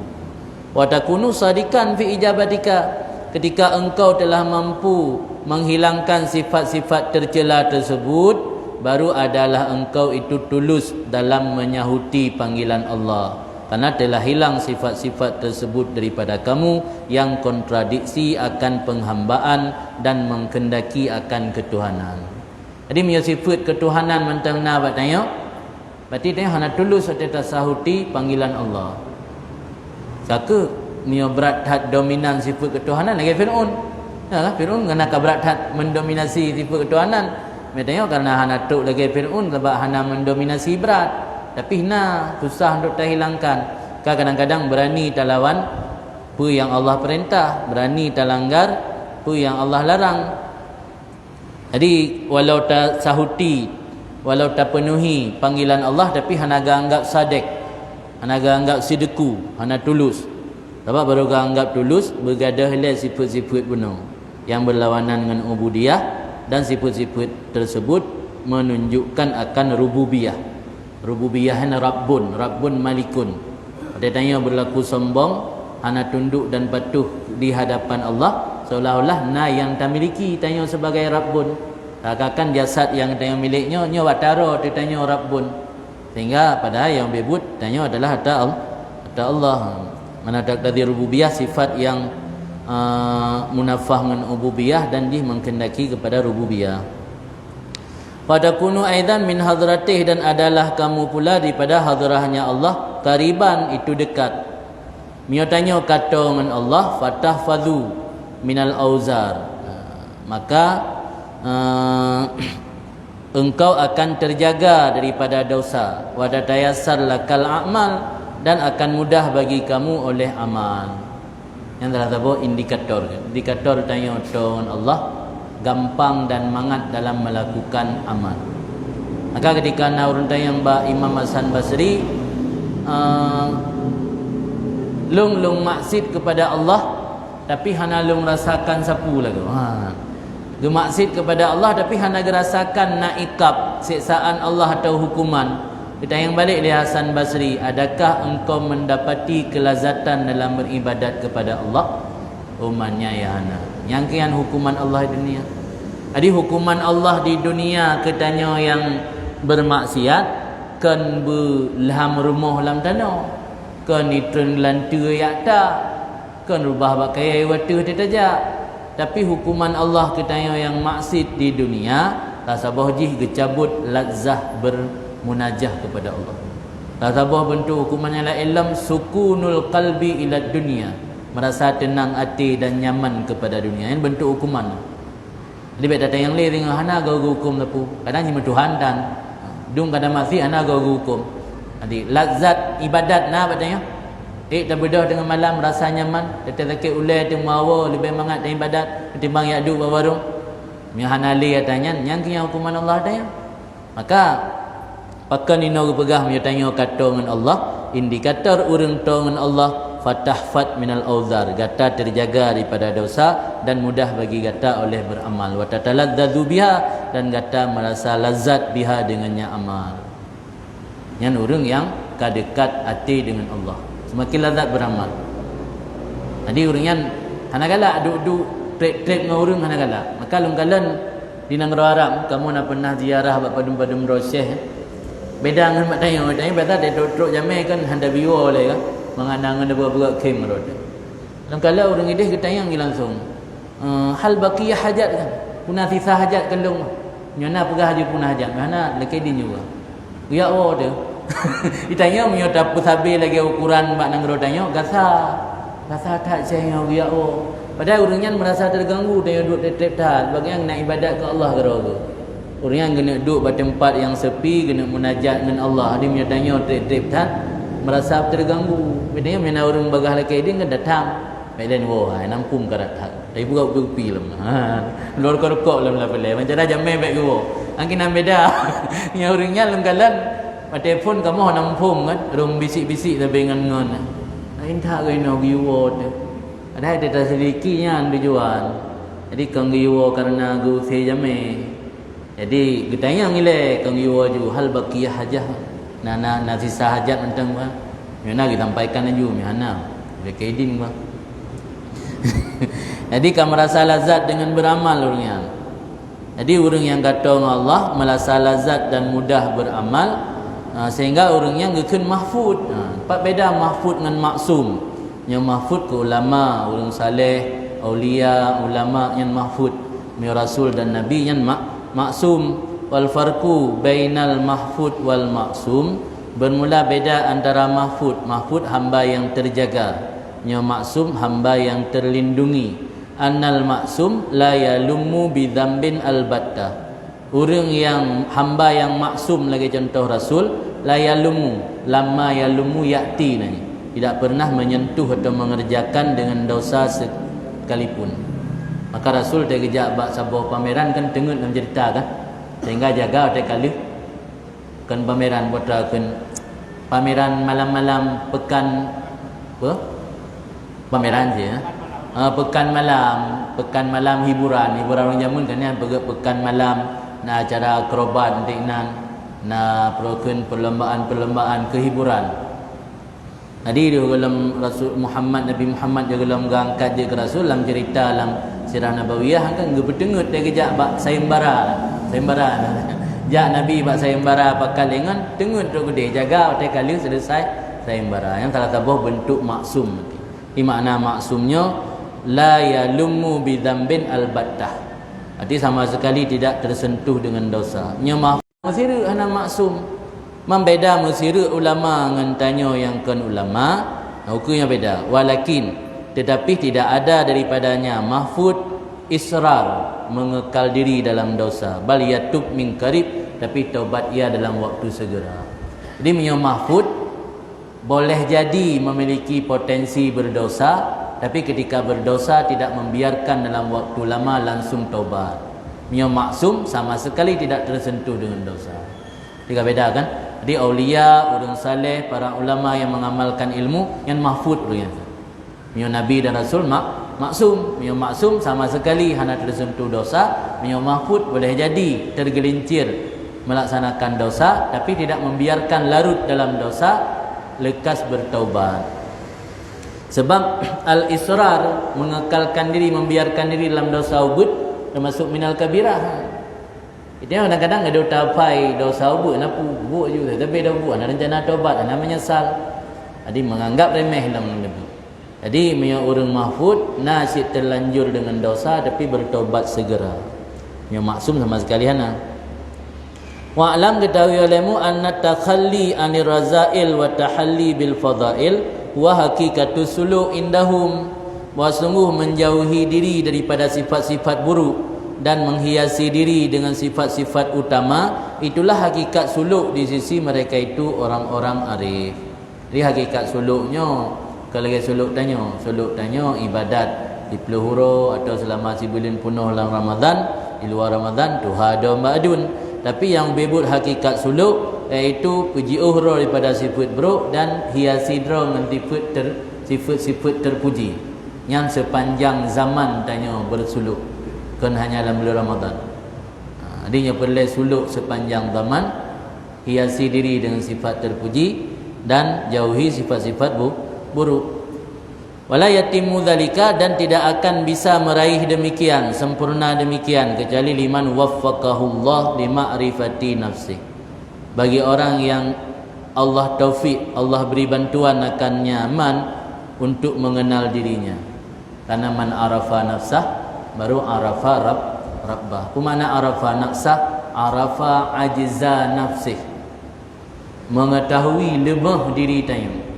Wa takunu sadikan fi ijabatika, ketika engkau telah mampu menghilangkan sifat-sifat tercela tersebut, baru adalah engkau itu tulus dalam menyahuti panggilan Allah, karena telah hilang sifat-sifat tersebut daripada kamu yang kontradiksi akan penghambaan dan mengkendaki akan ketuhanan. Jadi punya sifat ketuhanan mentang na buat tanya, berarti tanya hana tulus atau sahuti panggilan Allah. Saka punya berat hat dominan sifat ketuhanan lagi Fir'aun. Ya, Fir'aun kena berat hat mendominasi sifat ketuhanan. Mereka karena hana tuk lagi Fir'aun sebab hana mendominasi berat. Tapi hina susah untuk terhilangkan. Kadang-kadang berani talawan apa yang Allah perintah, berani talanggar apa yang Allah larang. Jadi walau tak sahuti, walau tak penuhi panggilan Allah, tapi hana anggap sadek, hana anggap sideku, hana tulus. Sebab baru anggap tulus bergadah le sifat-sifat benar yang berlawanan dengan ubudiyah, dan sifat-sifat tersebut menunjukkan akan rububiyah. Rububiyah hana Rabbun, Rabbun Malikun. Dia tanya berlaku sombong, hana tunduk dan patuh di hadapan Allah, seolah-olah na yang tak miliki tanya sebagai Rabbun. Takkan jasad yang tanya miliknya nya wataro dia tanya Rabbun. Sehingga padahal yang bebut tanya adalah ada Allah. Mana tak dari rububiyah sifat yang munafah dengan ububiyah, dan dia mengkendaki kepada rububiyah. Pada kunu aidan min hadratih, dan adalah kamu pula daripada hadrahnya Allah, kariban itu dekat. Mio tanya kata dengan Allah, fatahfadhu minal auzar, maka engkau akan terjaga daripada dosa, wa tatayassar lakal a'mal, dan akan mudah bagi kamu oleh amal. Yang telah tahu indikator, indikator tanya dengan Allah gampang dan mangat dalam melakukan amal. Maka ketika orang tanya Mbak Imam Hasan Basri, lung maksud kepada Allah tapi hana lung rasakan sapu lagu. Lu maksud kepada Allah tapi hana rasakan naikab siksaan Allah atau hukuman. Kita yang balik dia Hasan Basri, adakah engkau mendapati kelazatan dalam beribadat kepada Allah? Umannya ya hana. Yang kian hukuman Allah di dunia. Jadi hukuman Allah di dunia ketanya yang bermaksiat kan belham rumah lam tanah, kan itren lantai yak tak, kan rubah pakai watu tetajak. Tapi hukuman Allah ketanya yang maksiat di dunia, tak sabah jih gecabut lazah bermunajah kepada Allah. Tak sabah bentuk hukumannya la ilm sukunul qalbi ila dunia, merasa tenang hati dan nyaman kepada dunia. Ini bentuk hukuman. Jadi beda yang lain dengan hana gau hukum lepu. Kadang cuma Tuhan dan dung kadang masih hana gau hukum. Jadi lazat ibadat na katanya. Tak bedah dengan malam rasa nyaman, tetek ulai tu mawa lebih mangat dan ibadat ketimbang yak duk bawarung. Mi hana li katanya yang kena hukuman Allah tanya. Maka pakan ino pegah mi tanya kata dengan Allah, indikator urang to dengan Allah, fatahfat minal auzar, gata terjaga daripada dosa dan mudah bagi gata oleh beramal, wa tataladzzu biha, dan gata merasa lazat biha dengannya amal. Yang urang yang kadekat hati dengan Allah semakin lazat beramal. Jadi urang yang hana galak duk trip dengan urang hana galak. Maka lungkalan di negara Arab kamu nak pernah ziarah bab padum-padum Rosyeh. Beda dengan mak tanya beta dia duk jamai kan handa biwa oleh kan. Mengandang ada beberapa kem roda. Dan kalau orang ini kita yang langsung hal baqiyah hajat kan. Punah sisa hajat kendung. Nyona pegah haji punah hajat. Mana laki dia juga. Ya Allah dia. Ditanya menyo dapat habis lagi ukuran mak nang rodanya gasa. Gasa tak saya ya Allah. Padahal orangnya merasa terganggu dia duduk tetap dah. Bagian nak ibadat ke Allah ke roga. Orang yang kena duduk pada tempat yang sepi, kena munajat dengan Allah. Dia menyo tanya tetap dah. merasa terganggu. Bedanya mana orang bagah laki dia kan datang. Baiklah wah nampung ke datang. Tapi buka pipi lah. Luar korok lah boleh. Macam dah jamai baik gua. Angin nak beda. Yang orangnya lenggalan. Telefon kamu nampung kan. Orang bisik-bisik tapi ngan-ngan. Entah ke nak giwa tu. Ada sedikitnya tujuan. Jadi kang giwa karena gu se jamai. Jadi getanya ngile kang giwa ju hal baqiyah hajah. Na sisa hajat tentang apa? Mana kita sampaikan aja mana. Berkedin apa? Jadi kamu merasa lazat dengan beramal orangnya. Jadi orang yang kata Allah merasa lazat dan mudah beramal sehingga orangnya ngekun mahfud. Pak beda mahfud dengan maksum. Yang mahfud ke ulama, orang saleh, aulia, ulama yang mahfud, rasul dan nabi yang maksum. Wal farqu bainal mahfud wal maksum, bermula beda antara mahfud hamba yang terjaga, yang maksum hamba yang terlindungi. Annal maksum la yalumu bi dzambin albatta. Orang yang hamba yang maksum lagi contoh rasul, la yalumu, lama yalumu yati nanya. Tidak pernah menyentuh atau mengerjakan dengan dosa sekalipun. Maka rasul dia kejak bak sabuh pameran kan tengut dalam cerita kan. Sehingga jaga otak kali kan pameran kan pameran malam-malam pekan apa? Pameran je ya. Pekan malam hiburan orang zaman kan ya pekan malam nak acara akrobat nanti nak perlombaan kehiburan. Jadi dia dalam Rasul Muhammad Nabi Muhammad dia dalam angkat dia ke Rasul dalam cerita dalam sirah nabawiyah kan gepedengut dia kejak bak sayembara. Jak Nabi bak sayembara pakal lengan tengut tok gede jaga otak kali selesai sayembara. Yang salah satu bentuk maksum. Di makna maksumnya la yalumu bi dzambin albattah. Arti sama sekali tidak tersentuh dengan dosa. Nya masira ana maksum. Membeda masira ulama dengan tanya yang kan ulama, hukumnya beda. Walakin tetapi tidak ada daripadanya mahfud israr mengekal diri dalam dosa. Bal yatub min qarib, tapi taubat ia dalam waktu segera. Jadi nya mahfud boleh jadi memiliki potensi berdosa, tapi ketika berdosa tidak membiarkan dalam waktu lama langsung taubat. Mia maksum sama sekali tidak tersentuh dengan dosa. Tiga beda kan? Jadi aulia, orang saleh, para ulama yang mengamalkan ilmu yang mahfud punya. Mia nabi dan rasul maksum. Mia maksum sama sekali hanya tersentuh dosa. Mia mahfud boleh jadi tergelincir melaksanakan dosa tapi tidak membiarkan larut dalam dosa, lekas bertaubat. Sebab al-israr mengekalkan diri, membiarkan diri dalam dosa ubud termasuk minal kabirah. Itu kadang-kadang ada tapai dosa ubud nak buat juga tapi dah buat nak rencana taubat nak menyesal. Jadi menganggap remeh dalam lebih. Jadi orang mahfud nasib terlanjur dengan dosa tapi bertaubat segera. Yang maksum sama sekali hana. Wa alam ketahui olehmu anna takhalli anir razail wa tahalli bil fadail wa hakikatu suluk indahum, bahawa sungguh menjauhi diri daripada sifat-sifat buruk dan menghiasi diri dengan sifat-sifat utama, itulah hakikat suluk di sisi mereka itu orang-orang arif. Jadi hakikat suluknya, kalau suluk tanya ibadat di peluhuro atau selama sebulan penuh dalam Ramadan, di luar Ramadan tuhada ma'adun. Tapi yang bebut hakikat suluk iaitu puji uhra daripada sifat buruk dan hiasi dra dengan sifat-sifat terpuji yang sepanjang zaman tanya bersuluk kan hanya dalam bulan Ramadan. Adanya perlu suluk sepanjang zaman, hiasi diri dengan sifat terpuji dan jauhi sifat-sifat buruk. Wala yatimu dzalika, dan tidak akan bisa meraih demikian, sempurna demikian kecuali liman waffaqahullah lima'rifati nafsi. Bagi orang yang Allah taufik, Allah beri bantuan akan nyaman untuk mengenal dirinya. Karena man arafa nafsah baru arafa rabbah. Kumana arafa nafsah? Arafa ajza nafsih. Mengetahui lemah diri tanya.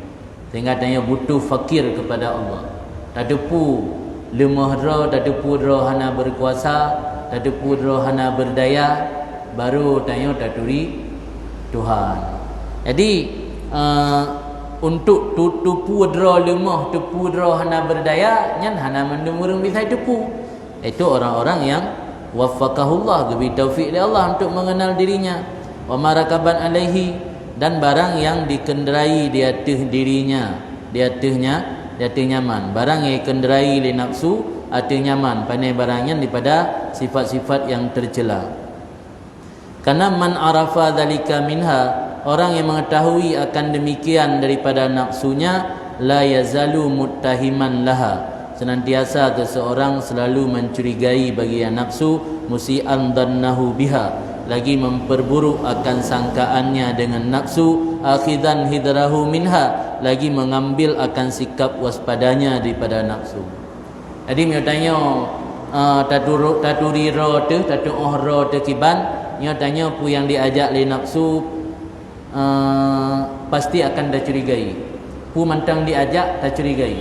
Sehingga tanya butuh fakir kepada Allah. Tak depu lemah dra, tak depu dra hana berkuasa, tak depu dra hana berdaya, baru tanya tak turi Tuhan. Jadi untuk tupu dra lemah, tupu dra hana berdaya, nyan hana mendung urang bisa tupu. Itu orang-orang yang waffaqahullah, diberi taufik oleh Allah untuk mengenal dirinya. Wa marakaban alaihi, dan barang yang dikenderai di atas dirinya, di atas nyaman. Barang yang dikenderai oleh nafsu atas nyaman, pandai barangnya daripada sifat-sifat yang tercela. Karena man arafa dzalika minha, orang yang mengetahui akan demikian daripada nafsunya, la yazalu muttahiman laha, senantiasa seseorang selalu mencurigai bagi yang nafsu, musi'an dhannahu biha, lagi memperburuk akan sangkaannya dengan nafsu, akhidan hidrahu minha, lagi mengambil akan sikap waspadanya daripada nafsu. Jadi dia tanya taturi ro tu, tatu ohro tu kiban, dia tanya pu yang diajak le nafsu pasti akan dah curigai. Pu mantang diajak tak curigai.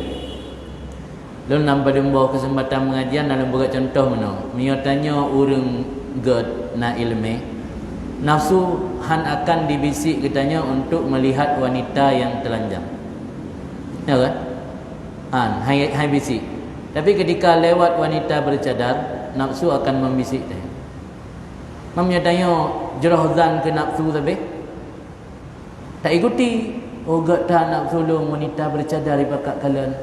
Lalu nampak dembo kesempatan pengajian dalam buat contoh mana. Dia tanya urang god na ilmu. Nafsu han akan dibisik katanya untuk melihat wanita yang telanjang. Ya kan? Han hai bisik. Tapi ketika lewat wanita bercadar, nafsu akan membisik dia. Mamnya tanya jerah zan ke nafsu tapi tak ikuti. Oh gak tak nak tolong wanita bercadar di pakak kalian.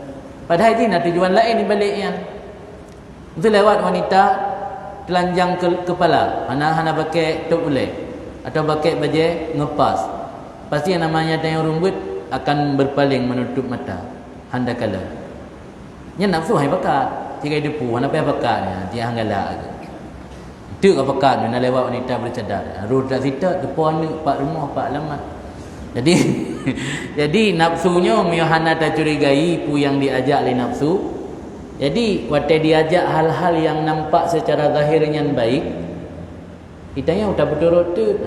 Padahal ini nak tujuan lain di baliknya. Itu lewat wanita telanjang kepala, hana pakai tok ulai atau pakai baju ngepas. Pasti yang namanya tanya rumbut akan berpaling menutup mata. Handa kala. Nya nafsu hai pakat. Jika depu hana payah pakatnya, dia hanggala. Tu ka pakat nak lewat wanita bercadar. Ruh tak sita depan ni pak rumah pak alamat. Jadi nafsunya miohana tak curigai pu yang diajak oleh nafsu. Jadi waktu diajak hal-hal yang nampak secara zahirnya baik, kitanya udah berturut tu.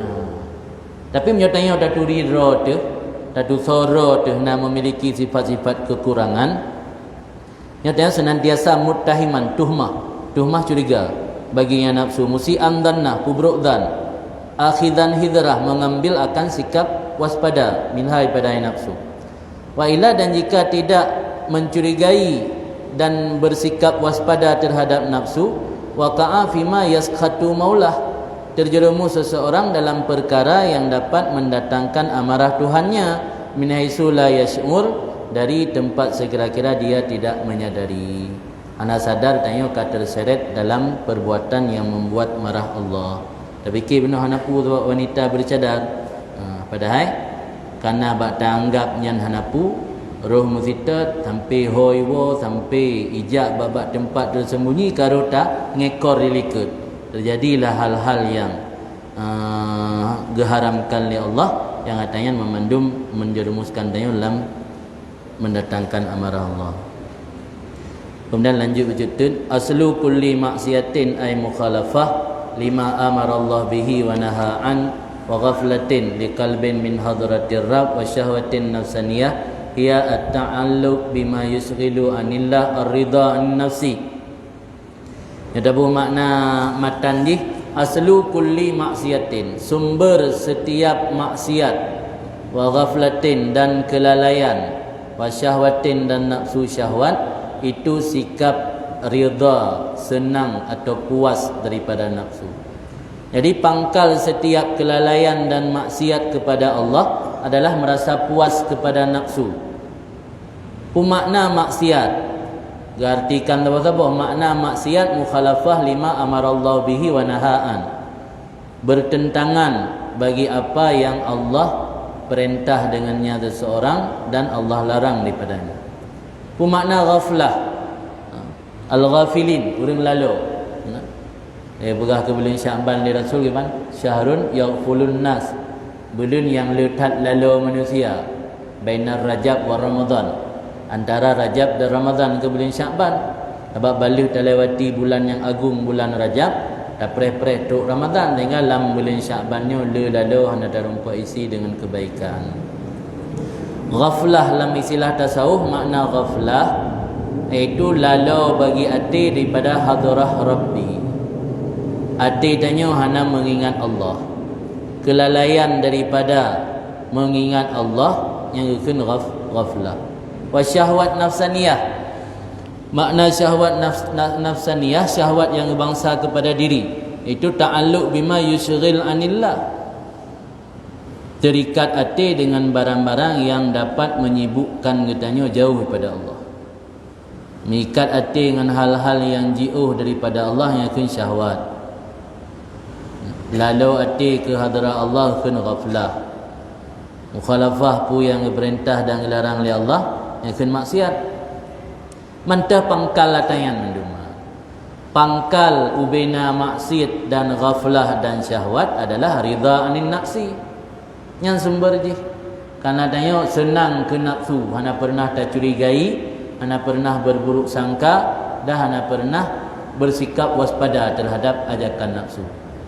Tapi menyatanya udah turi ro tu, tatu soro tu nak memiliki sifat-sifat kekurangan. Nyatanya senantiasa muttahiman, tuhmah curiga baginya nafsu, musi'an dhanna, kubruk dhan, akhidan hidrah, mengambil akan sikap waspada minha pada nafsu. Wa ila, dan jika tidak mencurigai dan bersikap waspada terhadap nafsu, waqa'a fima yaskhatu maulah, terjerumus seseorang dalam perkara yang dapat mendatangkan amarah Tuhannya, min haitsu la yash'ur, dari tempat sekira-kira dia tidak menyadari. Anda sadar tanya kata terseret dalam perbuatan yang membuat marah Allah. Tapi fikir benar hanapu wanita bercadar. Padahal karena bak tanggap nyan hanapu roh musitat sampai hoiwo sampai ijak babak tempat tersembunyi karo tak ngekor dilikut. Terjadilah hal-hal yang geharamkan oleh Allah yang katanya memandum menjerumuskan tanya dalam mendatangkan amarah Allah. Kemudian lanjut berjutun, aslu kulli maksiatin ay mukhalafah lima amara Allah bihi wa naha an, wa ghaflatin liqalbin min hadratir rabb wa syahwatin nafsaniyah hiya at-ta'alluq bima yusghilu anillah ar-ridha an nafsi. Ada makna matan di aslu kulli maksiatin, sumber setiap maksiat, wa ghaflatin dan kelalaian, wa syahwatin dan nafsu syahwat, itu sikap ridha, senang atau puas daripada nafsu. Jadi pangkal setiap kelalaian dan maksiat kepada Allah adalah merasa puas kepada nafsu. Makna maksiat, artikan apa? Makna maksiat mukhalafah lima amarallahu bihi wa nahaan, bertentangan bagi apa yang Allah perintah dengannya seseorang dan Allah larang daripadanya. Makna ghaflah, al-ghafilin, orang lalu. Berah ke bulan Sya'ban di Rasul kan? Syahrun yaghfulun nas, bulan yang letat lalu manusia. Bainar Rajab wa Ramadan, antara Rajab dan Ramadan ke bulan Sya'ban. Sebab balik terlewati bulan yang agung, bulan Rajab, dah preh-preh tuk Ramadan, tinggal dalam bulan Sya'bannya lalu hendak rumput isi dengan kebaikan. Ghaflah dalam istilah tasawuf, makna ghaflah iaitu lalau bagi hati daripada hadrah Rabbi. Hati tanya hana mengingat Allah. Kelalaian daripada mengingat Allah yang ikun ghaflah. Wa syahwat nafsaniyah, makna syahwat nafsaniyah, syahwat yang berbangsa kepada diri, itu ta'alluq bima yusyghil anillah, terikat hati dengan barang-barang yang dapat menyibukkan katanya jauh daripada Allah. Mengikat hati dengan hal-hal yang jauh daripada Allah yang ikun syahwat. Lalu hati ke hadrat Allah ikun ghaflah. Mukhalafah pu yang diperintah dan dilarang oleh Allah yang ikun maksiat. Mantah pangkal latayan menduma. Pangkal ubena maksiat dan ghaflah dan syahwat adalah ridha anin nafsi. Yang sumber je. Karena tanya senang ke nafsu, hana pernah tak curigai, hana pernah berburuk sangka, dah hana pernah bersikap waspada terhadap ajakan nafsu.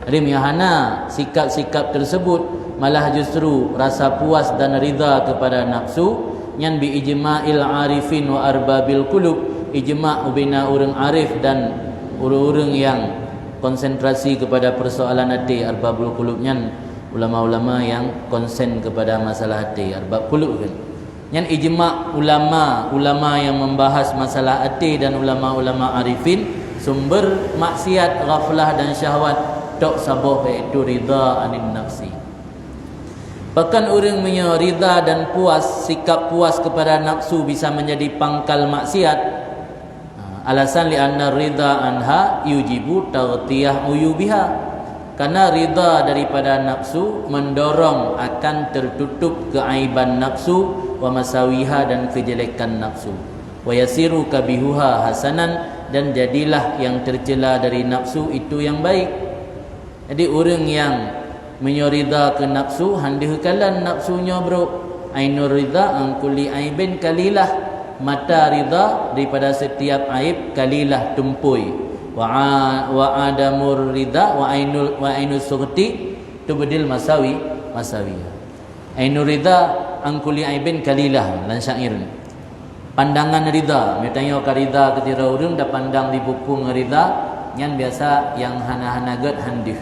Jadi hana sikap-sikap tersebut malah justru rasa puas dan ridha kepada nafsu yang bi ijma'il arifin wa arbabil qulub, ijma' ubina orang arif dan orang-orang yang konsentrasi kepada persoalan hati, arbabul qulub, yang ulama-ulama yang konsen kepada masalah hati, arbab qulub kan. Yang ijma' ulama yang membahas masalah hati dan ulama-ulama arifin, sumber maksiat, ghaflah dan syahwat tok sabah iaitu ridha anin nafsi. Bahkan orang punya ridha dan puas, sikap puas kepada nafsu bisa menjadi pangkal maksiat. Alasan li anna ridha anha yujibu taghtiyah uyubiha. Karena ridha daripada nafsu mendorong akan tertutup keaiban nafsu wa masawiha dan kejelekan nafsu. Wa yasiru kabihuha hasanan, dan jadilah yang tercela dari nafsu itu yang baik. Jadi orang yang menyorida ke nafsu, handihkalan nafsunya bro. Ainur ridha an kulli aibin kalilah, mata ridha daripada setiap aib kalilah tumpui. Wa adamur ridha wa ainus sughti tubdil masawi. Ainur ridha an kulli aibin kalilah lan syair. Pandangan ridha, mitanya ka ridha ketika orang dah pandang di pupung ridha yang biasa yang hana-hana gad handih.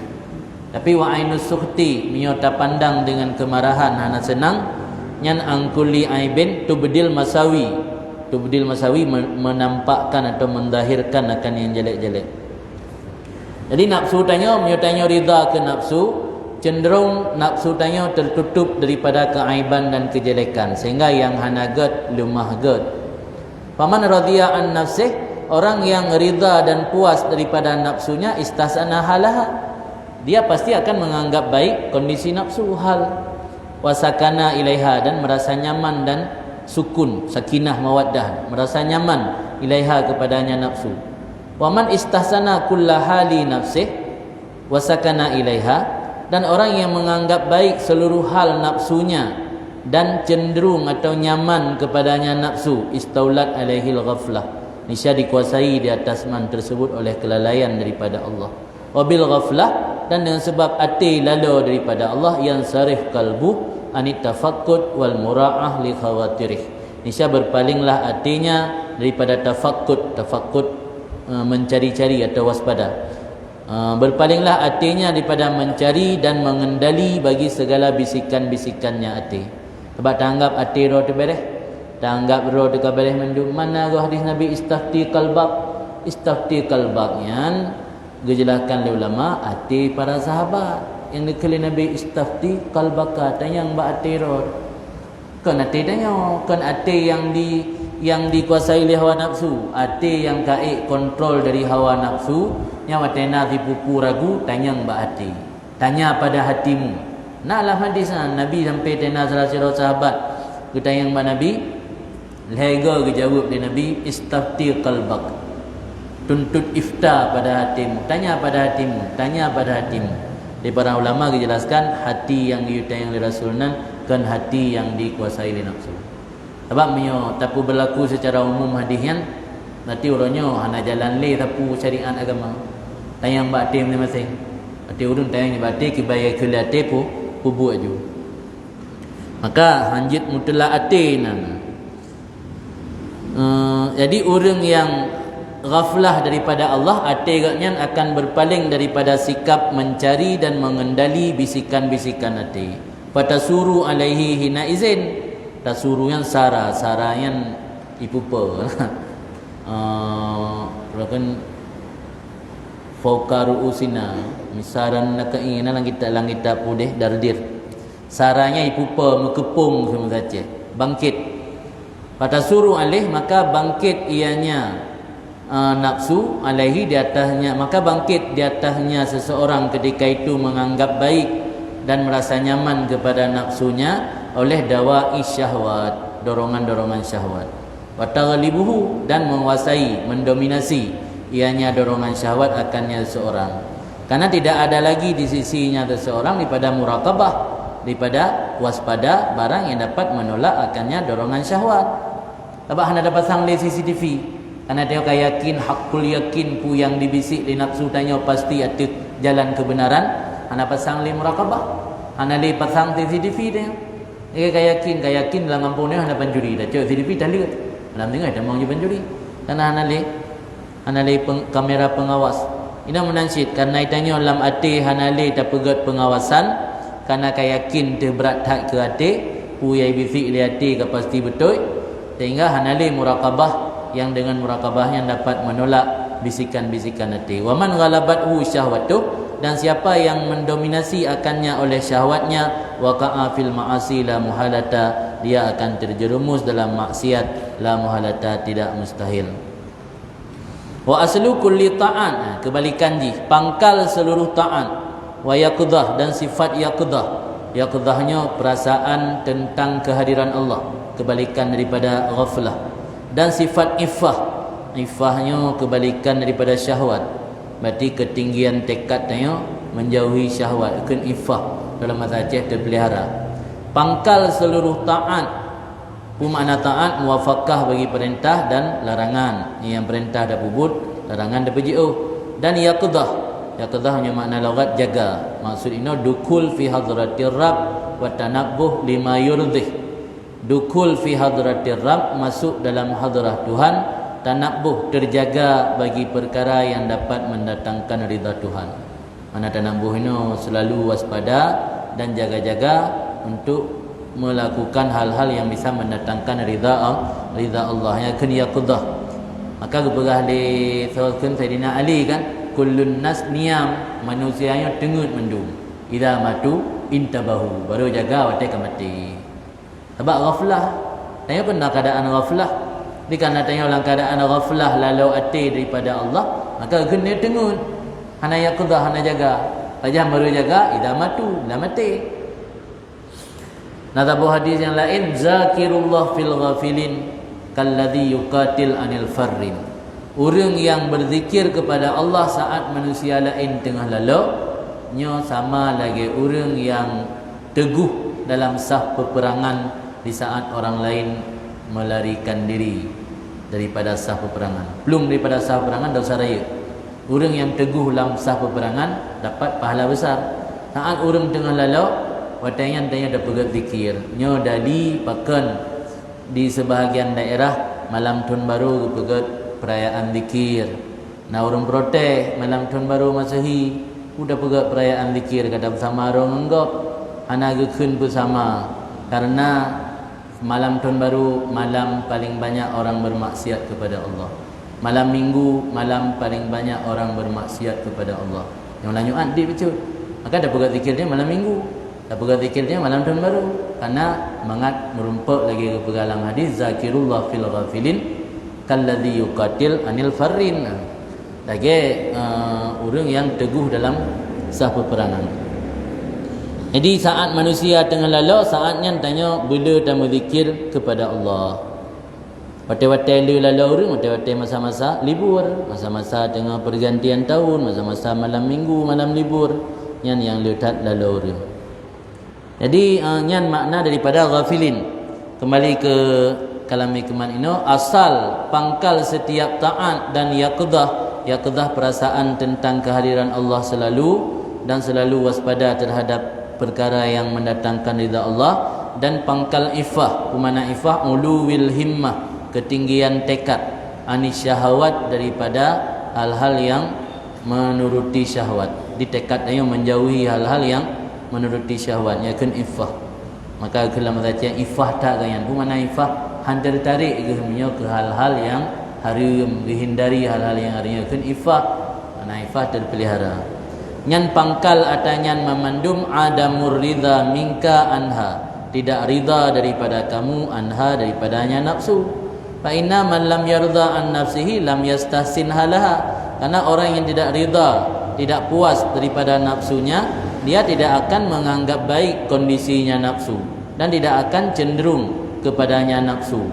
Tapi wa ainus sukhti, minyota pandang dengan kemarahan hana senang, nyan angkuli aibin tubdil masawi. Tubdil masawi menampakkan atau mendahirkan akan yang jelek-jelek. Jadi nafsu tanya, minyotanya ridha ke nafsu, cenderung nafsu tanya tertutup daripada keaiban dan kejelekan, sehingga yang hana gad lemah gad. Faman radhiya an nafsih, orang yang ridha dan puas daripada nafsunya, istasana halaha, dia pasti akan menganggap baik kondisi nafsu hal, wasakana ilaiha, dan merasa nyaman dan sukun, sakinah mawaddah, merasa nyaman ilaiha kepadanya nafsu. Waman istahsana kulla hali nafsih wasakana ilaiha, dan orang yang menganggap baik seluruh hal nafsunya dan cenderung atau nyaman kepadanya nafsu, istaulat alaihil ghaflah, niscaya dikuasai di atas man tersebut oleh kelalaian daripada Allah. Wabil ghaflah, dan dengan sebab hati lalu daripada Allah, yang sarif kalbu anit tafakkud wal mura'ah li khawatirih, niscaya berpalinglah hatinya daripada tafakkud mencari-cari atau waspada. Berpalinglah hatinya daripada mencari dan mengendali bagi segala bisikan-bisikannya hati. Sebab tak anggap hati roh terbereh, tak anggap roh terbereh menduk. Mana hadis Nabi istafti kalbak yang dijelaskan oleh ulama hati para sahabat yang dikali Nabi istafti kalbaka, tanya mbak hati roh kan hati tanya, kan hati yang dikuasai oleh hawa nafsu, hati yang kait kontrol dari hawa nafsu, yang watena dipupu ragu, tanya mbak hati, tanya pada hatimu. Nah lah hadis Nabi sampai tena salah satu sahabat ketanya mbak Nabi, lega jawab dia Nabi, istafti kalbak, tuntut ifta pada hatimu, tanya pada hatimu. Di para ulama dijelaskan hati yang diutang oleh Rasulullah kan hati yang dikuasai oleh nafsu. Sebab menyo tapi berlaku secara umum hadisnya, nanti orangnya hana jalan le tapu syariat agama. Tanya mbak hati masing-masing. Hati urun tanya mbak hati kibaya kula hati pu buat ju. Maka hanjit mutlak hati nan. Jadi orang yang ghaflah daripada Allah, hatinya akan berpaling daripada sikap mencari dan mengendali bisikan-bisikan hati. Fatasuru alaihi hina izin, tasuruyan sarayan ipupa kan fauqa ruusina misaran nakainan langit pudih dardir saranya ipupa mekepung semua saja bangkit pada suruh alih maka bangkit ianya nafsu alaihi di atasnya, maka bangkit di atasnya seseorang ketika itu menganggap baik dan merasa nyaman kepada nafsunya oleh dawai syahwat, dorongan-dorongan syahwat. Wa taghlibuhu dan menguasai, mendominasi ianya dorongan syahwat akannya seseorang. Karena tidak ada lagi di sisinya seseorang daripada muraqabah, daripada waspada barang yang dapat menolak akannya dorongan syahwat. Sebab anda dapat sangli CCTV. Karena dia yakin, hakul yakin pu yang dibisik di nafsu tanya pasti ada jalan kebenaran. Anda pasang li muraqabah, anda li pasang CCTV dia. Dia yakin dalam ampunnya anda penjuri. Dah cek CCTV dah lihat. Dalam tengah ada mau penjuri. Karena anda li kamera pengawas. Ina menansyid karena itanya dalam ati anda li tak pegat pengawasan. Karena yakin dia berat tak ke ati pu yang bisik li ati ke pasti betul. Sehingga anda li muraqabah yang dengan muraqabahnya dapat menolak bisikan-bisikan hati. Wa man ghalabathu syahwatu, dan siapa yang mendominasi akannya oleh syahwatnya, waqa'a fil ma'asi la muhalata, dia akan terjerumus dalam maksiat la muhalata, tidak mustahil. Wa aslu kulli ta'an, kebalikan ji, pangkal seluruh ta'an. Wa yaqdah, dan sifat yaqdah. Yaqdahnya perasaan tentang kehadiran Allah, kebalikan daripada ghaflah. Dan sifat iffahnya kebalikan daripada syahwat. Berarti ketinggian tekadnya menjauhi syahwat, kan iffah dalam bahasa Aceh terpelihara. Pangkal seluruh taat, makna taat muwafaqah bagi perintah dan larangan. Yang perintah dah pubut, larangan dah perjauh. Dan yaqdah hanya makna lughat jaga. Maksud ini dukul fi hadratir rabb wa tanabbuh lima yurdih. Dukul fi hadratir Rabb, masuk dalam hadrah Tuhan, tanabbuh, terjaga bagi perkara yang dapat mendatangkan ridha Tuhan. Mana tanabbuh ini selalu waspada dan jaga-jaga untuk melakukan hal-hal yang bisa mendatangkan ridha Allah. Yang kena yaqdah. Maka keperah di sahabat Sayyidina Ali kan, kullun nas niyam, manusianya tengut mendung. Idza matu intabahu, baru jaga watai mati. Sebab ghaflah, tanya pernah keadaan ghaflah. Dikana tanya dalam keadaan ghaflah lalu ati daripada Allah, maka kena tengut. Hana yaqdah, hana jaga. Saja baru jaga, idza matu, la mati. Nadabu hadis yang lain, zakirullah fil ghafilin kalladhi yuqatil anil farrin. Orang yang berzikir kepada Allah saat manusia lain tengah lalu, nya sama lagi orang yang teguh dalam sah peperangan di saat orang lain melarikan diri daripada sah peperangan. Belum daripada sah peperangan dah usah. Orang yang teguh dalam sah peperangan dapat pahala besar. Saat orang tengah lalu, watanya tanya dah pegat zikir. Nyo dali pakan di sebahagian daerah malam tahun baru pegat perayaan zikir. Nah orang protes malam tahun baru Masehi udah pegat perayaan zikir kata bersama orang enggak ana gekun bersama karena malam tahun baru malam paling banyak orang bermaksiat kepada Allah. Malam minggu malam paling banyak orang bermaksiat kepada Allah. Yang lanjuan dia betul. Maka dah pegat zikirnya malam minggu, dah pegat zikirnya malam tahun baru. Karena mangat merumpak lagi ke pegalang hadis zakirullah fil ghafilin kalladhi yuqatil anil farrin. Lagi orang yang teguh dalam sah peperangan. Jadi saat manusia tengah lalu, saatnya tanya bila dah berzikir kepada Allah. Watai-watai lalu orang, watai-watai masa-masa libur, masa-masa tengah pergantian tahun, masa-masa malam minggu, malam libur, yang letak lalu orang. Jadi yang makna daripada ghafilin. Kembali ke kalam hikmat ini, asal pangkal setiap taat dan yaqdah perasaan tentang kehadiran Allah selalu dan selalu waspada terhadap perkara yang mendatangkan ridha Allah. Dan pangkal iffah, mana iffah uluwil himmah, ketinggian tekad, anis syahwat, daripada hal-hal yang menuruti syahwat. Di tekadnya menjauhi hal-hal yang menuruti syahwat, yakun iffah. Maka kalau macam ifah tak kan pun mana ifah hantar tarik ke menyo ke hal-hal yang haram, dihindari hal-hal yang haram kan ifah. Mana ifah terpelihara. Nyan pangkal atanyan memandum adamur ridha minka anha, tidak ridha daripada kamu anha daripadanya nafsu. Fa inna man lam yarda an nafsihi lam yastahsin halaha. Karena orang yang tidak ridha, tidak puas daripada nafsunya, dia tidak akan menganggap baik kondisinya nafsu dan tidak akan cenderung kepadanya nafsu.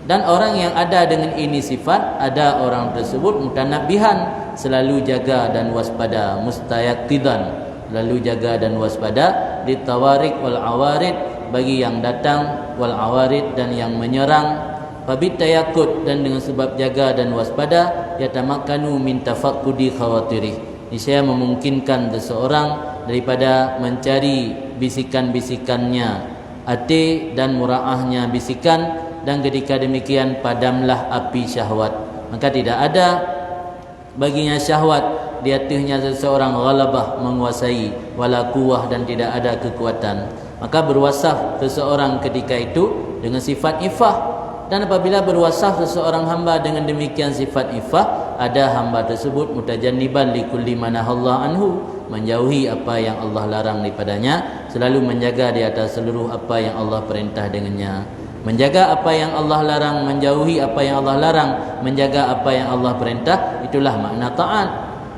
Dan orang yang ada dengan ini sifat, ada orang tersebut mutanabbihan, selalu jaga dan waspada, mustayaqidan, selalu jaga dan waspada, ditawarik wal awarid, bagi yang datang, wal awarid dan yang menyerang, fabit tayakut dan dengan sebab jaga dan waspada, yatamakkanu min tafaqqudi khawatirih, niscaya memungkinkan seseorang daripada mencari bisikan-bisikannya hati dan muraahnya bisikan, dan ketika demikian padamlah api syahwat. Maka tidak ada baginya syahwat di atasnya seseorang ghalabah, menguasai, wala quwwah, dan tidak ada kekuatan. Maka berwasaf seseorang ketika itu dengan sifat ifah. Dan apabila berwasaf seseorang hamba dengan demikian sifat ifah, ada hamba tersebut mutajanniban likulli manahallahu anhu, menjauhi apa yang Allah larang daripadanya, selalu menjaga di atas seluruh apa yang Allah perintah dengannya. Menjaga apa yang Allah larang, menjauhi apa yang Allah larang, menjaga apa yang Allah perintah, itulah makna taat.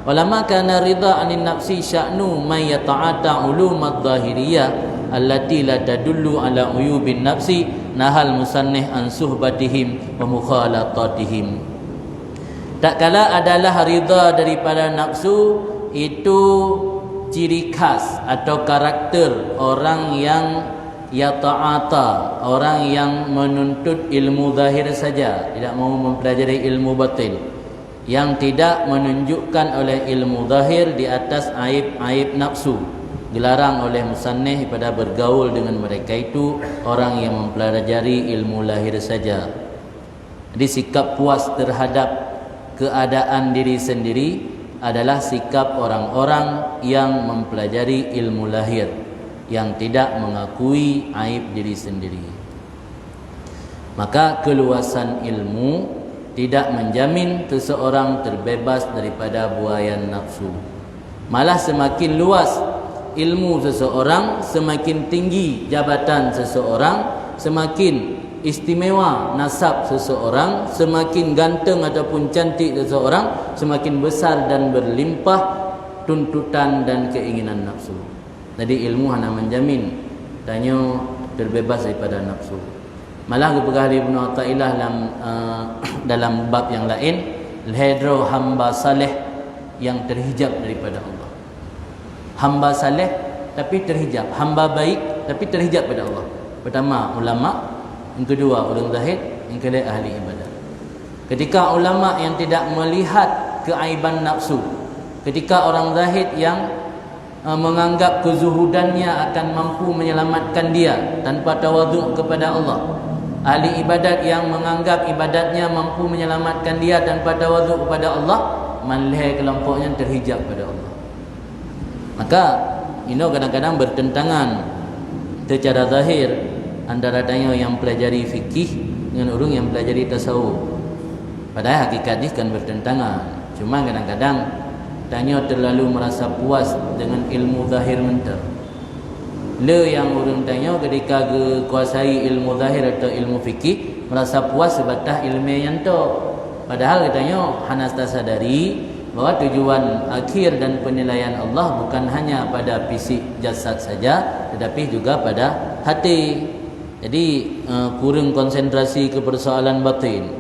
Walama kana ridha anin nafsi sya'nu may yata'ata ulumad zahiriyah allati la tadullu ala uyubin nafsi, nahal musannih an suhbatihim wa mukhalatatihim. Tak kala adalah ridha daripada nafsu itu ciri khas atau karakter orang yang yata'ata, orang yang menuntut ilmu zahir saja, tidak mau mempelajari ilmu batin, yang tidak menunjukkan oleh ilmu zahir di atas aib-aib nafsu. Dilarang oleh musannif pada bergaul dengan mereka itu orang yang mempelajari ilmu lahir saja. Jadi sikap puas terhadap keadaan diri sendiri adalah sikap orang-orang yang mempelajari ilmu lahir, yang tidak mengakui aib diri sendiri. Maka keluasan ilmu tidak menjamin seseorang terbebas daripada buayan nafsu. Malah semakin luas ilmu seseorang, semakin tinggi jabatan seseorang, semakin istimewa nasab seseorang, semakin ganteng ataupun cantik seseorang, semakin besar dan berlimpah tuntutan dan keinginan nafsu. Jadi ilmu hanya menjamin tanya terbebas daripada nafsu. Malah kepegang Ibnu Athaillah dalam bab yang lain, lehedro hamba saleh yang terhijab daripada Allah. Hamba saleh tapi terhijab, hamba baik tapi terhijab pada Allah. Pertama ulama, yang kedua orang zahid, yang ketiga ahli ibadah. Ketika ulama yang tidak melihat keaiban nafsu, ketika orang zahid yang menganggap kezuhudannya akan mampu menyelamatkan dia tanpa tawaduk kepada Allah, ahli ibadat yang menganggap ibadatnya mampu menyelamatkan dia tanpa tawaduk kepada Allah, malih kelompoknya terhijab pada Allah. Maka ini kadang-kadang bertentangan secara zahir antara tanya yang pelajari fikih dengan orang yang pelajari tasawuf. Padahal hakikatnya kan bertentangan. Cuma kadang-kadang tanya terlalu merasa puas dengan ilmu zahir mental. Le yang orang tanya ketika kuasai ilmu zahir atau ilmu fikih merasa puas sebatas ilmu yang tu. Padahal katanya hanas tak sadari bahawa tujuan akhir dan penilaian Allah bukan hanya pada fisik jasad saja, tetapi juga pada hati. Jadi kurang konsentrasi ke persoalan batin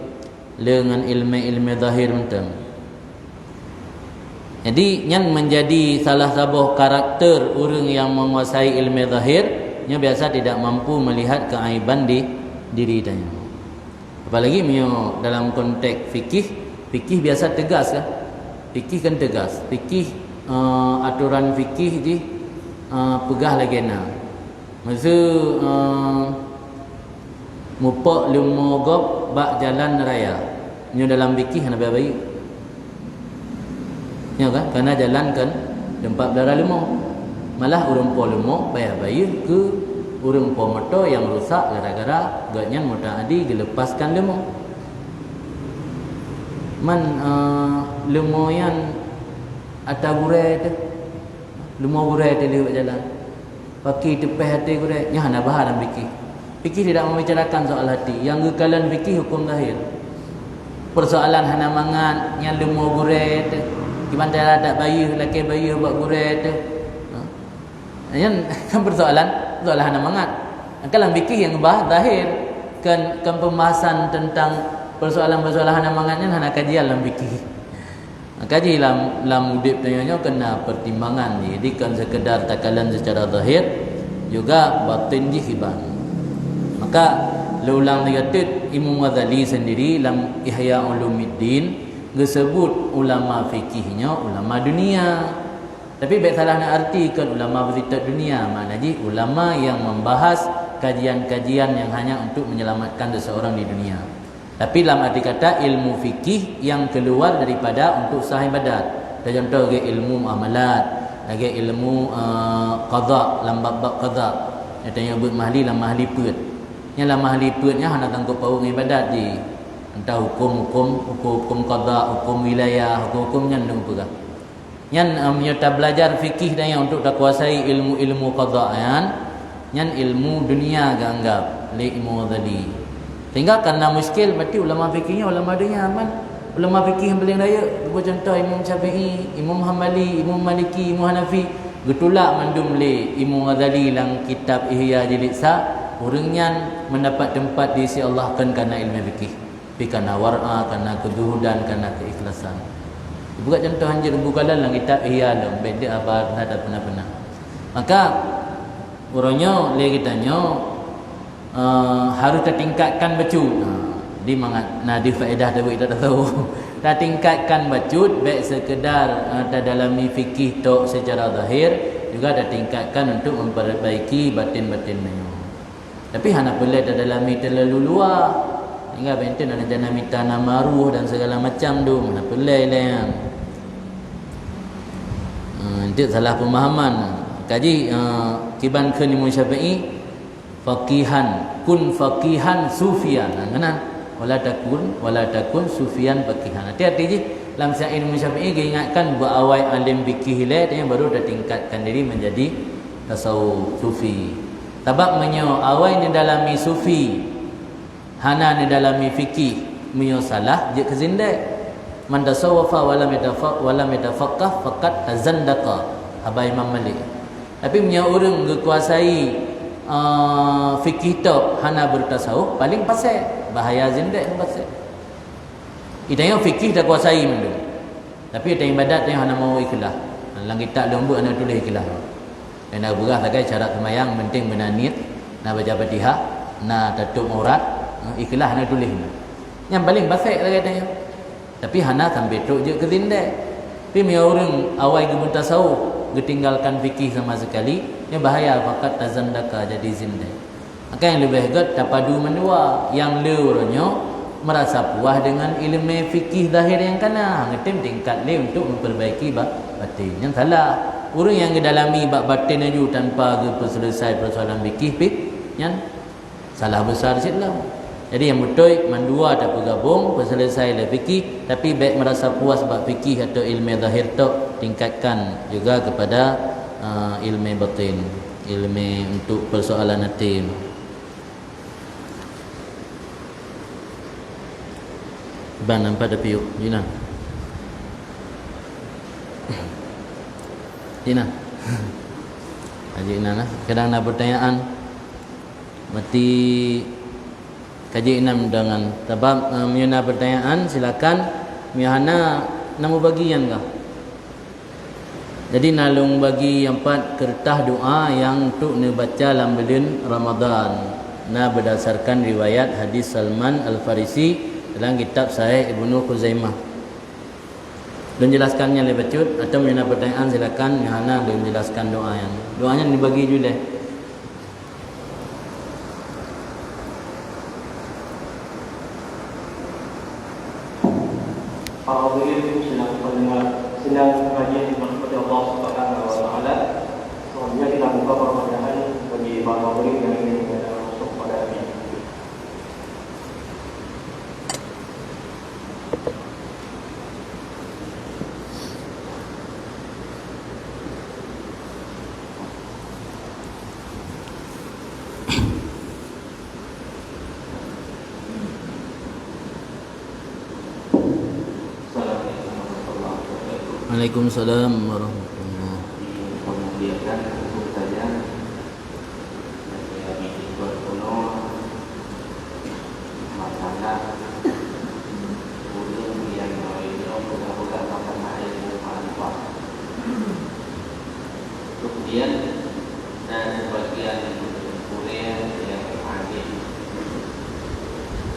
dengan ilmu zahir mental. Jadi yang menjadi salah satu karakter orang yang menguasai ilmu zahir, nya biasa tidak mampu melihat keaiban di diri dia. Apalagi dalam konteks fikih biasa tegas kan? Fikih kan tegas. Fikih aturan fikih di pegah legena. Masa mupak lumogop bak jalan raya. Nya dalam fikih nak baik. Ya kan? Karena jalan kan tempat berdarah lemah. Malah orang po lemah payah bayar ke urang motor yang rusak gara-gara gatnya mutaadi dilepaskan lemo. Man lemo yang atas gure tu, lemo gure tu lewat jalan. Paki tepeh hati gure, nya hana bahar dalam fikih. Fikih tidak membicarakan soal hati. Yang gekalan fikih hukum zahir. Persoalan hana mangan yang lemo gure tu. Gimana cara tak bayi laki bayi buat gure tu. Yang kan persoalan hana mangan. Kalau fikih yang bahar zahir kan pembahasan tentang persoalan-persoalan hana mangannya hana kajian dalam fikih. Kaji dalam udip tanya kena pertimbangan. Jadi kan sekedar takalan secara zahir juga batin jihiban. Maka ulang dikata Imam Ghazali sendiri dalam Ihya Ulumuddin disebut ulama fikihnya ulama dunia. Tapi baik salah nak artikan ulama bersifat dunia, maknanya ulama yang membahas kajian-kajian yang hanya untuk menyelamatkan seseorang di dunia. Tapi dalam arti kata ilmu fikih yang keluar daripada untuk sah ibadat. Contoh lagi ilmu muamalat, lagi ilmu qada, dalam bab qada. Yang tanya buat mahli dalam mahli put. Yang dalam mahli putnya hanya tanggup paung ibadat di entah hukum qada, hukum wilayah, hukum nyandung pula. Yang menyerta belajar fikih dan yang untuk tak kuasai ilmu-ilmu qadaan, yang ilmu dunia ganggap li Imam Ghazali. Sehingga karena muskil berarti ulama fikihnya ulama dunia aman. Ulama fikih yang paling raya contoh Imam Syafi'i, Imam Hanbali, Imam Maliki, Imam Hanafi getulak mandum le Imam Ghazali dalam kitab Ihya jilid sa orangnya mendapat tempat di sisi Allah kan karena ilmu fikih. Tapi karena war'a, karena kezuhudan, karena keikhlasan. Bukan contoh anjir bukalan dalam kitab Ihya dalam beda apa ada pernah. Maka orangnya le kitanya harus tertingkatkan bacut. Di di faedah tu kita tahu. Tertingkatkan bacut baik sekedar terdalami fikih tok secara zahir juga tertingkatkan untuk memperbaiki batin-batinnya. Tapi hana boleh terdalami terlalu luar. Hingga benten ada jana mitana maruh dan segala macam tu mana boleh lah. Itu salah pemahaman. Kaji kiban ke Imam Syafi'i faqihan kun faqihan sufian kan wala takun sufian faqihan. Hati-hati je dalam syair Imam Syafi'i dia ingatkan buat awal alim fikih le yang baru dah tingkatkan diri menjadi tasawuf sufi. Sebab menyo awal ni dalami sufi hana ni dalami fikih menyo salah je kezindak. Man tasawwafa wala metafaqqah faqat tazandaqa Abah Imam Malik. Tapi menyo orang kuasai fikih tok hana bertasawuf paling pasal bahaya zindak pasal. Itanya fikih dah kuasai mendung. Tapi itanya ibadat yang hana mau ikhlas. Lang kita lembut ana tulis ikhlas. Kena berah lagai syarat sembahyang penting benar niat, nak baca Fatihah, nak tutup aurat, ikhlas nak tulis. Yang paling pasal lagai tanya. Tapi hana sampai tok je ke zindak. Tapi orang awal ke bertasawuf ketinggalkan fikih sama sekali, yang bahaya fakat tazandaka jadi zindah. Maka yang lebih baik tapadu mendua yang leuronyo merasa puas dengan ilmu fikih zahir yang kana ngetim tingkat le untuk memperbaiki batin. Yang salah orang yang kedalami bab batin aju tanpa selesai persoalan fikih yang salah besar siklah. Jadi yang betul mandua tak bergabung selesai le fikih tapi baik merasa puas bab fikih atau ilmu zahir tu tingkatkan juga kepada ilmu batin, ilmu untuk persoalan hati. Ban nampak ada piuk Jina. Haji Inan lah. Kadang ada pertanyaan mati kaji enam dengan sebab miana pertanyaan silakan miana nama bagian kah. Jadi nalung bagi yang 4 kertas doa yang untuk dibaca dalam bulan Ramadan. Nah berdasarkan riwayat hadis Salman Al-Farisi dalam kitab Sahih Ibnu Khuzaimah. Dan jelaskannya lebih bacut atau miana pertanyaan silakan miana boleh menjelaskan doa yang. Doanya dibagi juga. Hadirin sedang pendengar sidang kajian kepada Allah Subhanahu wa taala. Selanjutnya kita buka pertanyaan bagi para hadirin Waalaikumsalam warahmatullahi. Kemudian untuk saja saya bikin berkuno masalah ulun yang itu buka-buka karena ilmu manfaat. Kemudian dan sebagian kuliah yang akhir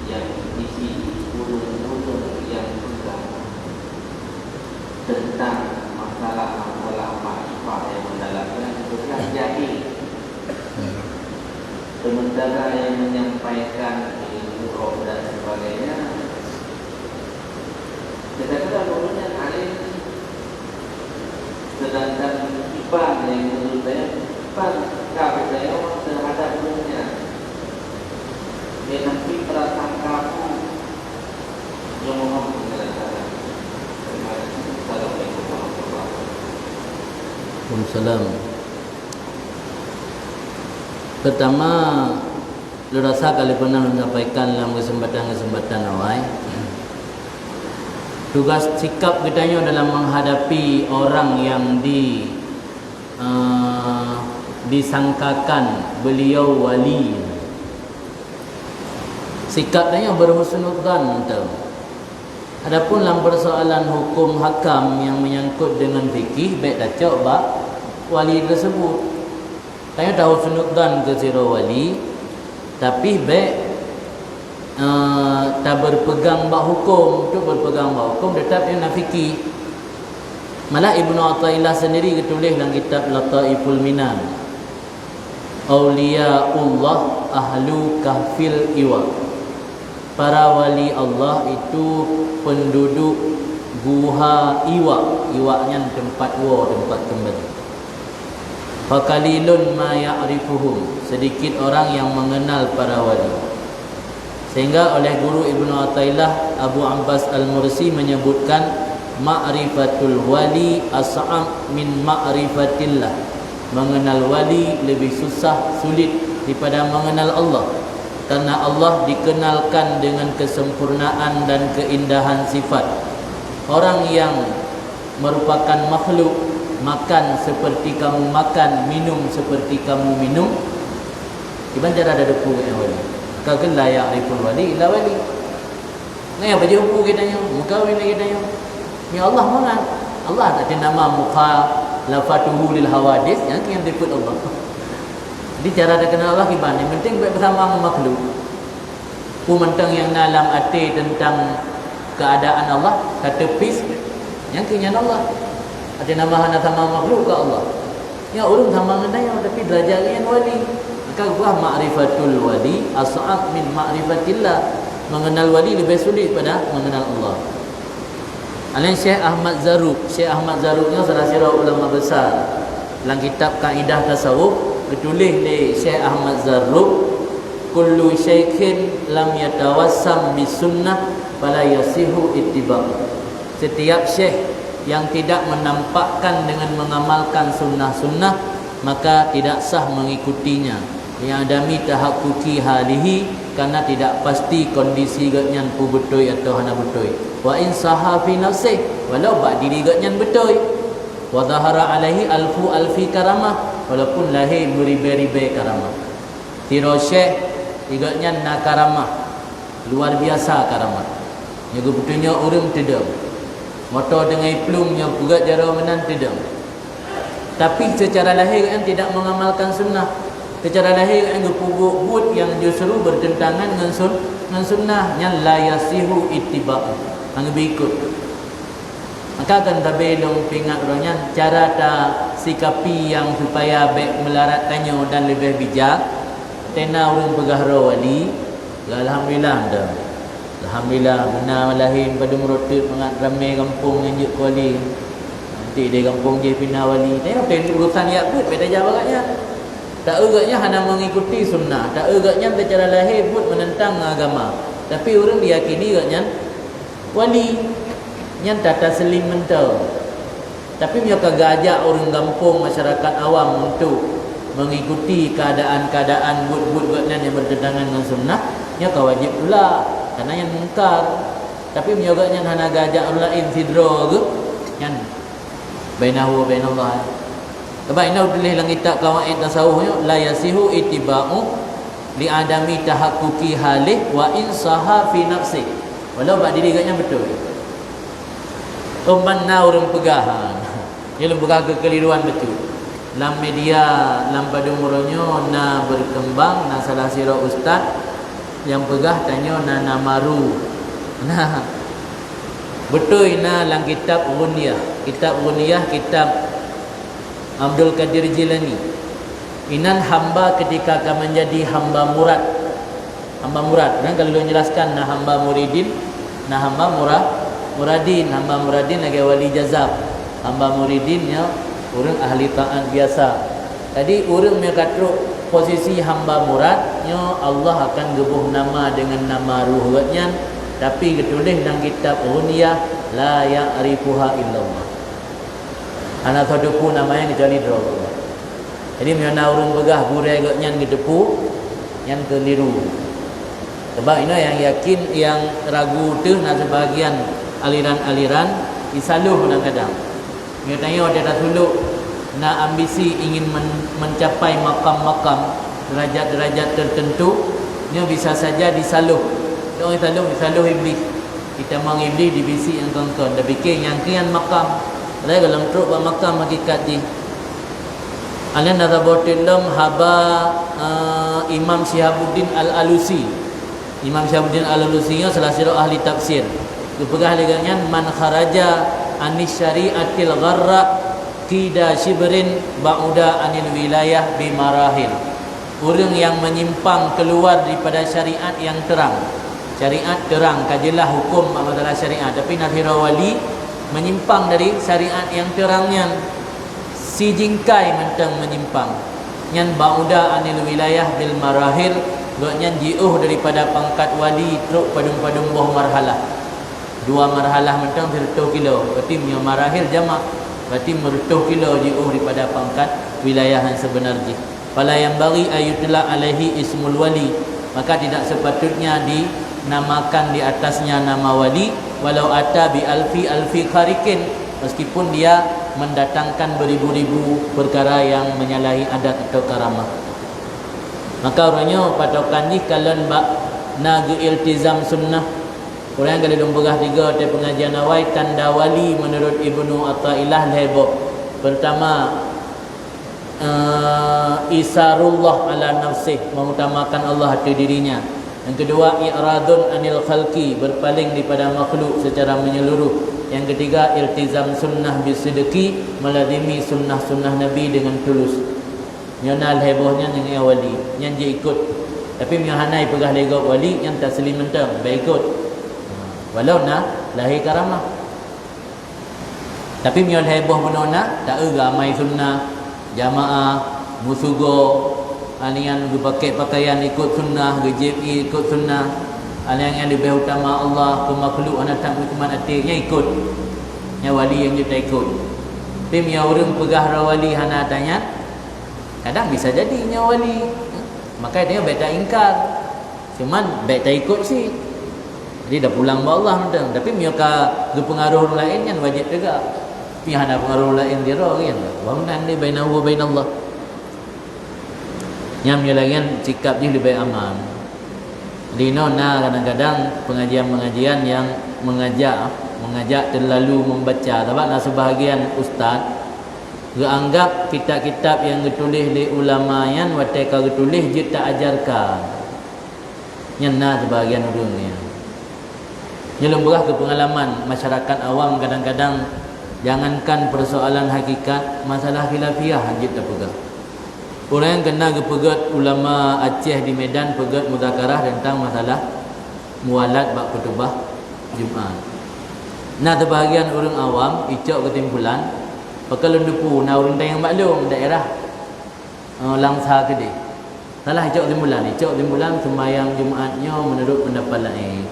yang isi ulun yang sudah tentang masalah-masalah manfaat yang mendalamnya sudah jadi. Sementara yang menyampaikan ilmu roh dan sebagainya, kadang-kadang ulunnya alim, sedangkan iban yang menurut saya iban kafir saya orang terhadap ulunnya. Dia nanti prasangkaku yang memang menjelaskan. Waalaikumsalam. Pertama, lu rasa kali pernah menyampaikan dalam kesempatan-kesempatan awal, tugas sikap kita dalam menghadapi orang yang disangkakan beliau wali. Sikapnya berhusnudzan tu. Adapun dalam persoalan hukum hakam yang menyangkut dengan fikih, baik dah cok bak wali tersebut. Tanya tahu husnudzan ke sira wali, tapi baik tak berpegang bak hukum, tu berpegang bak hukum tetap yang fikih. Malah Ibnu Athaillah sendiri ketulis dalam kitab Lataiful Minan, Auliyaullah ahlu kahfil iwa. Para wali Allah itu penduduk guha iwa. Iwaknya tempat tempat kembali. Faqalilun ma ya'rifuhum. Sedikit orang yang mengenal para wali. Sehingga oleh guru Ibnu Athaillah, Abu Abbas Al-Mursi menyebutkan ma'rifatul wali as'am min ma'rifatillah. Mengenal wali lebih susah, sulit daripada mengenal Allah. Karena Allah dikenalkan dengan kesempurnaan dan keindahan sifat. Orang yang merupakan makhluk, makan seperti kamu makan, minum seperti kamu minum, iban cara ada depu yang wali. Kagak layak ripun wali illa wali. Ni apa jumpa kita yang muka wali kita yang ya Allah mana? Allah tak ada nama muka lafatuhu lil hawadis yang disebut Allah. Jadi cara dia kenal Allah gimana? Yang penting baik bersama makhluk. Mentang yang dalam hati tentang keadaan Allah, kata pis yang kenyan Allah. Ada nama hana sama makhluk ke Allah. Ya ulun sama dengan tapi derajat yang wali. Maka buah ma'rifatul wali as'ab min ma'rifatillah. Mengenal wali lebih sulit pada mengenal Allah. Alain Syekh Ahmad Zarruq. Syekh Ahmad Zarruq ni salah seorang ulama besar. Dalam kitab Kaidah Tasawuf ditulis di Syekh Ahmad Zarruq, kullu syaikhin lam yatawassam bisunnah fala yasihu ittiba'. Setiap syekh yang tidak menampakkan dengan mengamalkan sunnah-sunnah maka tidak sah mengikutinya. Yang adami tahaqquqi halihi, karena tidak pasti kondisi gatnya pu betul atau hana betul. Wa in saha fi nafsih, walau bak diri gatnya betul. Wa zahara alaihi alfi karamah, walaupun lahir beribai-ribai karamah. Tiro syekh igaknya nak karamah luar biasa karamah. Yang betulnya orang tidak motor dengan plumnya pugat jara menan tidak. Tapi secara lahir kan tidak mengamalkan sunnah. Secara lahir kan gepuguk yang justru bertentangan dengan sunnah yang la yasihu ittiba'. Hang berikut. Maka akan tabelong pingat orangnya cara tak sikapi yang supaya baik melarat tanya dan lebih bijak. Tena orang pegahra wali, alhamdulillah dah. Alhamdulillah benar lahir pada merotot mengat ramai kampung nganjuk wali. Nanti dia kampung je pindah wali. Tengok apa urusan ya pun beda jawabnya. Tak agaknya hanya mengikuti sunnah, tak agaknya secara lahir pun menentang agama. Tapi orang diyakini agaknya wali yang tata selim mental. Tapi mereka gajak orang kampung, masyarakat awam untuk mengikuti keadaan-keadaan but-but yang bertentangan dengan sunnah, mereka wajib pula karena yang mungkar. Tapi mereka yang hana gajak orang lain sidra ke yang bainahu wa bainallah. Sebab ini tulis dalam kitab Qawaid Tasawufnya, la yasihu ittiba'u li adami tahaqquqi halih wa in saha fi nafsi. Walau bak diri katnya betul. Ummanna urang pegahan. Dia lembaga kekeliruan betul. Dalam media, dalam pada umurnya na berkembang, na salah sira ustaz yang pegah tanya na namaru. Nah, betul na dalam kitab Ghunyah. Kitab Ghunyah, kitab Abdul Qadir Jilani. Inan hamba ketika akan menjadi hamba murad. Hamba murad. Dan kalau menjelaskan na hamba muridin, na hamba muradin, hamba muradin lagi wali jazab. Hamba muridinnya orang ahli taat biasa. Tadi orang mengatakan posisi hamba muradnya Allah akan gebuh nama dengan nama ruhnya, tapi ditulis dalam kitab Ghunyah la ya'rifuha illallah. Ana tadupu namanya kecuali Allah. Jadi mana orang begah burai gaknya gedepu yang keliru. Sebab ini yang yakin, yang ragu tu nak sebahagian aliran-aliran disaluh kadang-kadang. Dia tanya dia dah suluk nak ambisi ingin mencapai makam-makam, derajat-derajat tertentu, dia bisa saja disaluh. Dia disaluh iblis. Kita mang iblis dibisi yang kongkon, dah fikir yang kian makam. Lai kalau truk buat makam hakikat ni. Alian nadabotillam haba Imam Syihabuddin Al-Alusi. Imam Syihabuddin Al-Alusi salah seorang ahli tafsir. Kepegah dengan man kharaja anis syari'atil gharra qida shibrin ba'uda anil wilayah bimarahil. Orang yang menyimpang keluar daripada syariat yang terang. Syariat terang, kajilah hukum masalah syariat, tapi nazira wali menyimpang dari syariat yang terangnya. Si jingkai mentang menyimpang. Yang ba'uda anil wilayah bil marahil, gaknya jiuh daripada pangkat wali truk padung-padung buah marhalah. 2 marhalah mentang 100 kilo. Berarti punya marahil jamak. Berarti 100 kilo jiuh daripada pangkat wilayah yang sebenarnya. Fala yang bagi ayutla alaihi ismul wali. Maka tidak sepatutnya dinamakan di atasnya nama wali, walau ata bi alfi kharikin, meskipun dia mendatangkan beribu-ribu perkara yang menyalahi adat atau karamah. Maka orangnya patokan ni kalian nak iltizam sunnah. Orang yang kalau berah 3 dari pengajian awal, tanda wali menurut Ibnu Athaillah lebo. Pertama, isarullah ala nafsih, mengutamakan Allah hati dirinya. Yang kedua, i'radun anil khalqi, berpaling daripada makhluk secara menyeluruh. Yang ketiga, iltizam sunnah bisidqi, melazimi sunnah-sunnah Nabi dengan tulus. Nyonal hebohnya dengan wali, yang dia ikut. Tapi menghanai pegah legok wali yang taslim mentang, baik ikut. Walau nak lahir karamah. Tapi miol heboh menona tak ramai sunnah, jamaah, musugo, alian pakai pakaian ikut sunnah, gejib ikut sunnah. Alian yang lebih utama Allah ke makhluk anak tak hukuman atiknya ikut. Yang wali yang dia tak ikut. Tapi miol orang pegah rawali hana tanya, kadang bisa jadi miol wali. Maka dia baik tak ingkar. Cuman baik tak ikut sih. Jadi dah pulang ba Allah mentang. Tapi mereka berpengaruh lain kan wajib juga. Tapi ada pengaruh lain dia kan. Bangunan dia bainahu wa bainallah. Yang menyalakan sikap dia lebih aman. Di nona kadang-kadang pengajian-pengajian yang mengajak terlalu membaca. Sebab lah sebahagian ustaz anggap kitab-kitab yang ditulis oleh ulama yang wateka ditulis dia tak ajarkan. Nyana sebahagian orangnya. Nyelum berah ke pengalaman masyarakat awam kadang-kadang jangankan persoalan hakikat, masalah khilafiyah hajit tak pegang. Orang yang kena kepegat ulama Aceh di Medan pegat muzakarah tentang masalah mualat bab khutbah Jumaat. Nah sebahagian orang awam icok ketimpulan pakai lendupu na orang yang maklum daerah Langsa ke dia. Salah icok ketimpulan sembahyang Jumaatnya menurut pendapat lain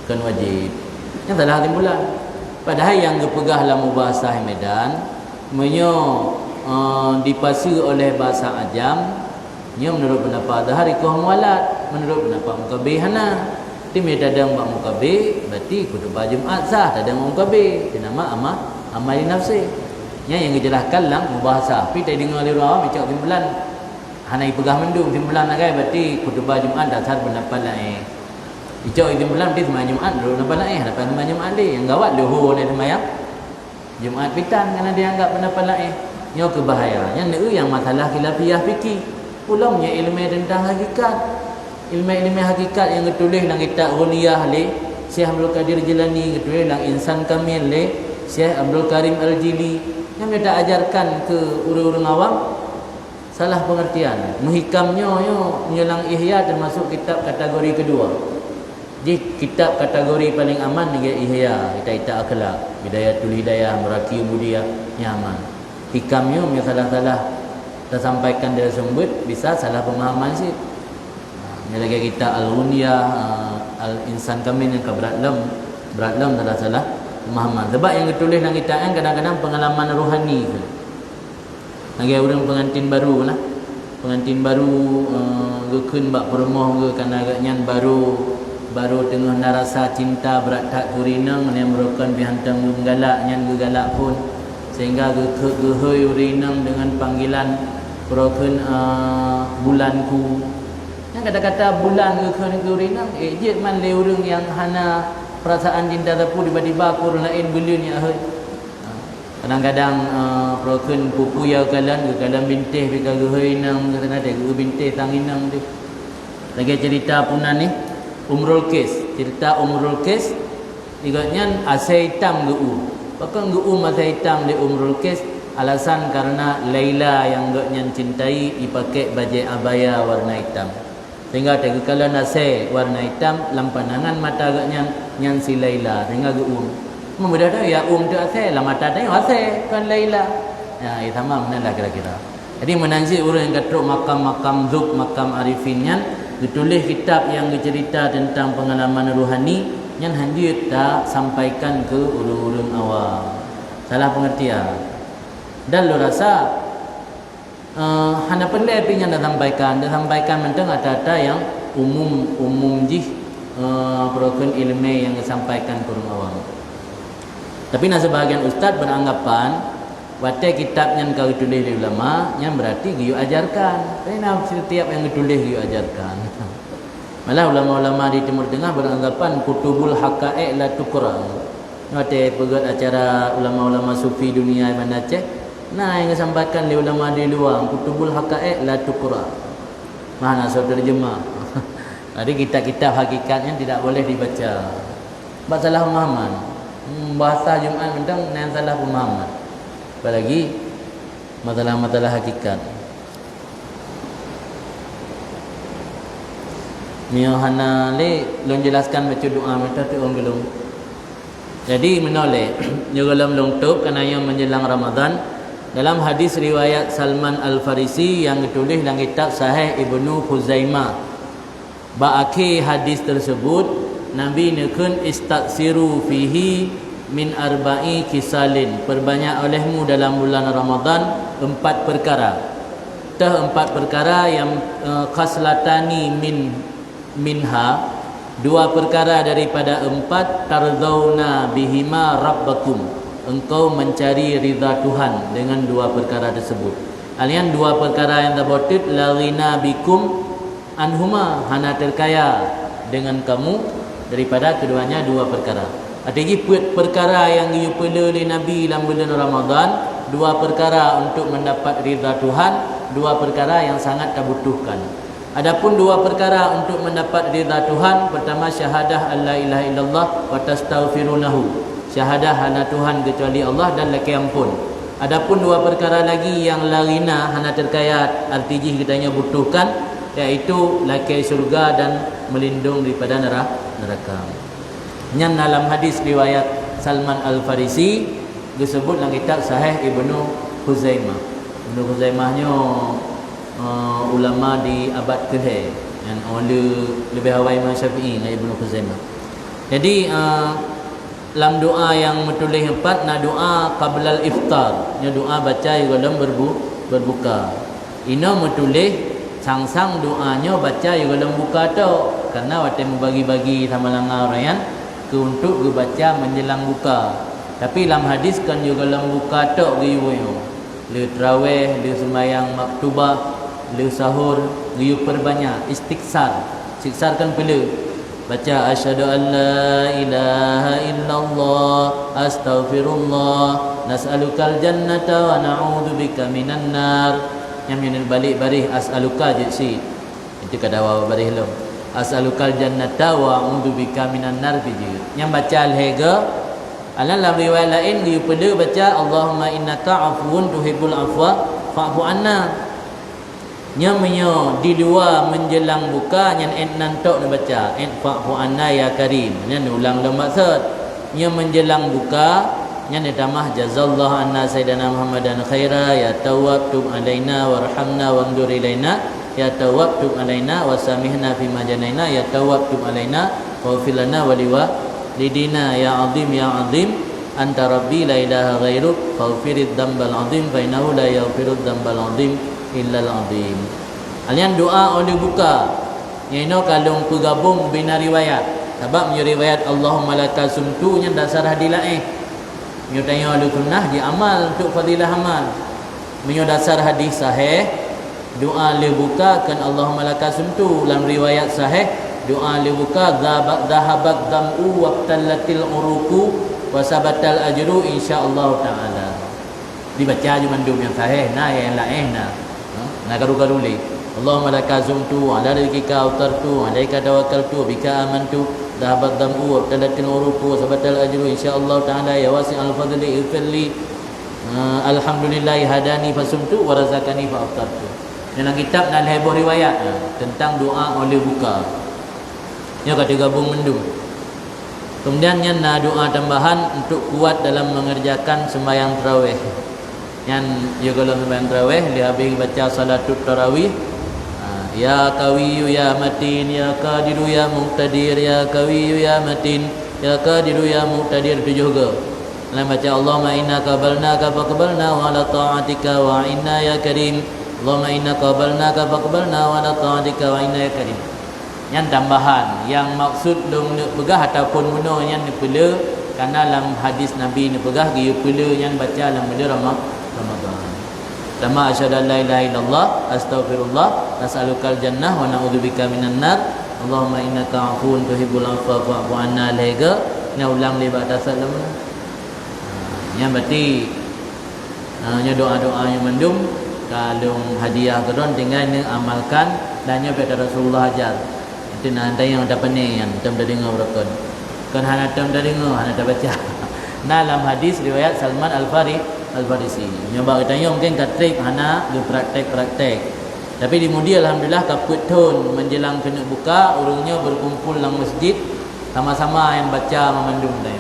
kan wajib. Yang salah timbulan. Padahal yang kepegah dalam bahasa Medan dipasi oleh bahasa Ajam, nya menurut pendapat Zahar ikut mualat, menurut pendapat Muqabil hana. Tim dia ada mak Muqabil, berarti khutbah Jumaat sah, tak ada mak Muqabil. Dia nama amal nafsi. yang dijelaskan dalam mubahasa. Tapi tak dengar dari orang macam timbulan hanai pegah mendung timbulan agai berarti khutbah Jumaat dasar pendapat lain. Icok timbulan berarti sembahyang Jumaat dulu pendapat lain, dapat sembahyang Jumaat dia. Yang gawat luhur ni sembahyang Jumaat pitan kerana dia anggap pendapat lain. Nyo kebahaya. Yang yang masalah khilafiyah fikih. Ulumnya ilmu tentang hakikat. Ilmu hakikat yang ditulis dalam kitab Ghuliyah le Syekh Abdul Qadir Jilani, ditulis dalam Insan Kamil le Syekh Abdul Karim Al-Jili, yang mereka ajarkan ke orang-orang awam salah pengertian. Muhikamnya menyelang Ihya termasuk kitab kategori kedua. Jadi kitab kategori paling aman ni Ihya, kitab akhlak, Bidayatul Hidayah, Muraqi Ubudiyah, nyaman. Hikamnya salah-salah tersampaikan dari sumber bisa salah pemahaman sih. Ni lagi kitab Al-Ghunyah, Al-Insan Kamil yang berat lam salah pemahaman. Sebab yang ditulis dalam kitab kan kadang-kadang pengalaman rohani ke. Lagi orang pengantin baru lah. Pengantin baru gekun bak permoh ke kerana agaknya baru tengah narasa cinta berat tak kurinang yang merupakan bihantang menggalak nyan gegalak pun sehingga gehoi urinang dengan panggilan merupakan bulanku. Yang kata-kata bulan gehoi urinang ejit man le urang yang hana perasaan cinta tapu tiba-tiba aku lain belun ya heu. Kadang-kadang proken pupu ya kalan bintih bika gehoi nang kata-kata ge bintih tanginang tu. Lagi cerita punan ni Umrul Qais. Cerita Umrul Qais iganya asai hitam geu. Bahkan geu asai hitam di Umrul Qais alasan karena Laila yang gaknya cintai dipakai baju abaya warna hitam. Sehingga tega kala nase warna hitam lampanangan mata gaknya nyan si Laila sehingga geu. Mudah dah ya tu asai lah mata tanya asai kan Laila. Ya itu sama menalah kira-kira. Jadi menanzi orang yang katruk makam-makam zuk makam arifinnya ditulis kitab yang bercerita tentang pengalaman rohani yang hanya tak sampaikan ke orang-orang awam. Salah pengertian. Dan lo rasa hanya pendek yang dah sampaikan mentang ada yang umum jih program ilmu yang disampaikan ke orang awam. Tapi nah sebahagian ustaz beranggapan watai kitab yang kau tulis oleh ulama yang berarti giyu ajarkan. Karena setiap yang ditulis giyu ajarkan. Malah ulama-ulama di Timur Tengah beranggapan kutubul haqaiq la tuqra. Watai pegat acara ulama-ulama sufi dunia Ibn Aceh. Nah yang disampaikan oleh ulama di luar kutubul haqaiq la tuqra. Mana saudara terjemah. Jadi kitab-kitab hakikatnya tidak boleh dibaca. Sebab salah pemahaman. Bahasa Jumaat mentang yang salah pemahaman. Apalagi masalah-masalah hakikat. Miohana le long jelaskan baca doa minta tu orang gelung. Jadi menoleh juga dalam tup kerana yang menjelang Ramadan dalam hadis riwayat Salman Al-Farisi yang ditulis dalam kitab Sahih Ibnu Khuzaimah. Ba'aki hadis tersebut Nabi nekun istaksiru fihi min arba'i kisalin, perbanyak olehmu dalam bulan Ramadan 4 perkara. Tah 4 perkara yang khaslatani minha, 2 perkara daripada 4 tarzauna bihima rabbakum, engkau mencari ridha Tuhan dengan 2 perkara tersebut. Alian 2 perkara yang terbotut la ghina bikum anhuma, hana terkaya dengan kamu daripada keduanya 2 perkara. Artinya perkara yang dipela oleh Nabi dalam bulan Ramadan, 2 perkara untuk mendapat ridha Tuhan, 2 perkara yang sangat terbutuhkan. Adapun 2 perkara untuk mendapat ridha Tuhan, pertama syahadah alla ilaha illallah wa tastaghfirunahu, syahadah hana Tuhan kecuali Allah dan laki ampun. Adapun 2 perkara lagi yang la ghina, hana terkaya, artinya kitanya butuhkan, iaitu laki surga dan melindung daripada neraka. Yang dalam hadis riwayat Salman Al-Farisi disebut dalam kitab Sahih Ibnu Khuzaimah. Ibnu Khuzaimahnya ulama di abad ke-10 yang lebih awal Imam Syafi'i dan Ibnu Khuzaimah. Jadi dalam doa yang metulis 4 na doa qabla al-iftar, nya doa baca juga dalam berbuka. Ina metulis sang-sang doanya baca juga dalam buka tu karena waktu membagi-bagi sama langgar rayan untuk baca menjelang buka. Tapi dalam hadis kan juga dalam buka tok giyu le tarawih, le sembahyang maktubah, le sahur, giyu perbanyak istighfar. Istighfar kan perlu baca asyhadu an la ilaha illallah astaghfirullah nas'alukal jannata wa na'udzubika minan nar. Yang minal balik barih as'aluka je si. Itu kada wa barih lom. As'alukal jannata wa a'udzubika minan nar biji. Yang baca al-hega dalam riwayat lain dia perlu baca Allahumma innaka afuwun tuhibbul afwa fa'fu anna. Nya menyo di dua menjelang buka nyan nantok nak baca fa'fu anna ya karim. Nya ulang dalam maksud nya menjelang buka nya tamah jazallahu anna sayyidina Muhammadan khaira ya tawwab tub alaina warhamna wanzur ilaina ya tawwab tub alaina wasamihna fi majanaina ya tawwab tub alaina waghfir lana wa lidina ya azim anta rabbi la ilaha ghairuk faghfirid dzambal azim fa innahu la yaghfirud dzambal azim illa al azim. Alian doa oleh buka nyaino kalung bergabung bina riwayat sebab menyo riwayat Allahumma laka sumtu nya dasar hadilah menyo tanya oleh sunnah di amal untuk fadilah amal menyo dasar hadis sahih doa le buka kan Allahumma laka sumtu dalam riwayat sahih doa libuka dhahabat dam'u waqtallatil uruku wa sabatal ajru insyaallah taala. Dibaca je mandum yang sahih nah yang lain nah garu-garu le Allahumma laka zumtu ala rizqika autartu alaika tawakkaltu bika amantu dhahabat dam'u waqtallatil uruku wa sabatal ajru insyaallah taala ya wasi'al fadli ighfirli alhamdulillah hadani fasumtu wa razaqani fa aftartu. Dalam kitab dan heboh riwayat tentang doa oleh buka nya kata gabung mendung. Kemudian nya doa tambahan untuk kuat dalam mengerjakan sembahyang tarawih. Yang juga dalam sembahyang tarawih dia habis baca salatul tarawih. Ya qawiyu ya matin ya qadiru ya muqtadir ya qawiyu ya matin ya qadiru ya muqtadir itu juga. Dalam baca Allahumma inna qabalnaka faqbalna wa ala ta'atika wa inna ya karim. Allahumma inna qabalnaka faqbalna wa ala ta'atika wa inna ya karim. Yang tambahan yang maksud dong nak pegah ataupun guna yang nak pula kerana dalam hadis Nabi nak pegah dia pula yang baca dalam bulan Ramadan. Sama asyhadu an la ilaha illallah astaghfirullah nas'alukal jannah wa na'udzubika minan nar. Allahumma innaka afuwun tuhibbul afwa fa'fu anna lega. Ni ulang li ba'da salam. Yang berarti nya doa-doa yang mendum kalung hadiah kedon tinggal ni amalkan dan nya pada Rasulullah ajar. Itu nanti yang dapat ni yang tam dah dengar berkon. Kan hana tam dah dengar, hana dah baca. Nah dalam hadis riwayat Salman Al-Farisi. Nyoba kita mungkin katrik hana dia praktek. Tapi di mudi alhamdulillah kaput tahun menjelang kena buka urungnya berkumpul dalam masjid sama-sama yang baca memandung dah.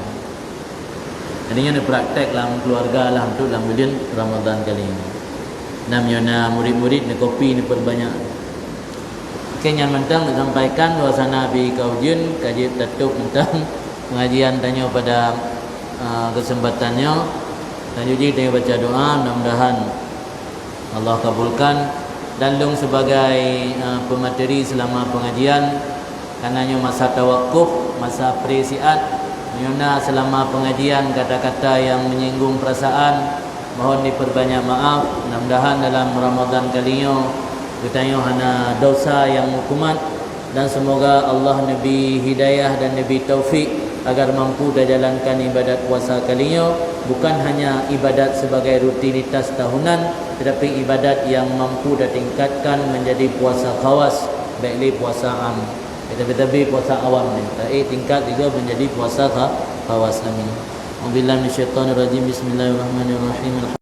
Jadinya dia praktek dalam keluarga lah untuk dalam bulan Ramadan kali ini. Namanya murid-murid ni kopi ni perbanyak. Yang mentang disampaikan bahawasana bi kaujin kaji tertutup tentang pengajian tanya pada kesempatannya dan juga tanya baca doa mudah-mudahan Allah kabulkan dan long sebagai pemateri selama pengajian karenanya masa tawakuf masa perisiat nyona selama pengajian kata-kata yang menyinggung perasaan mohon diperbanyak maaf mudah-mudahan dalam Ramadan kalinya kita hana dosa yang hukumat dan semoga Allah Nabi hidayah dan Nabi taufik agar mampu jalankan ibadat puasa kalinya bukan hanya ibadat sebagai rutinitas tahunan tetapi ibadat yang mampu ditingkatkan menjadi puasa khawas baiklah puasa am tetapi puasa awam ni tingkat juga menjadi puasa khawas. Amin. Wabillahi minasyaitonir rajim. Bismillahirrahmanirrahim.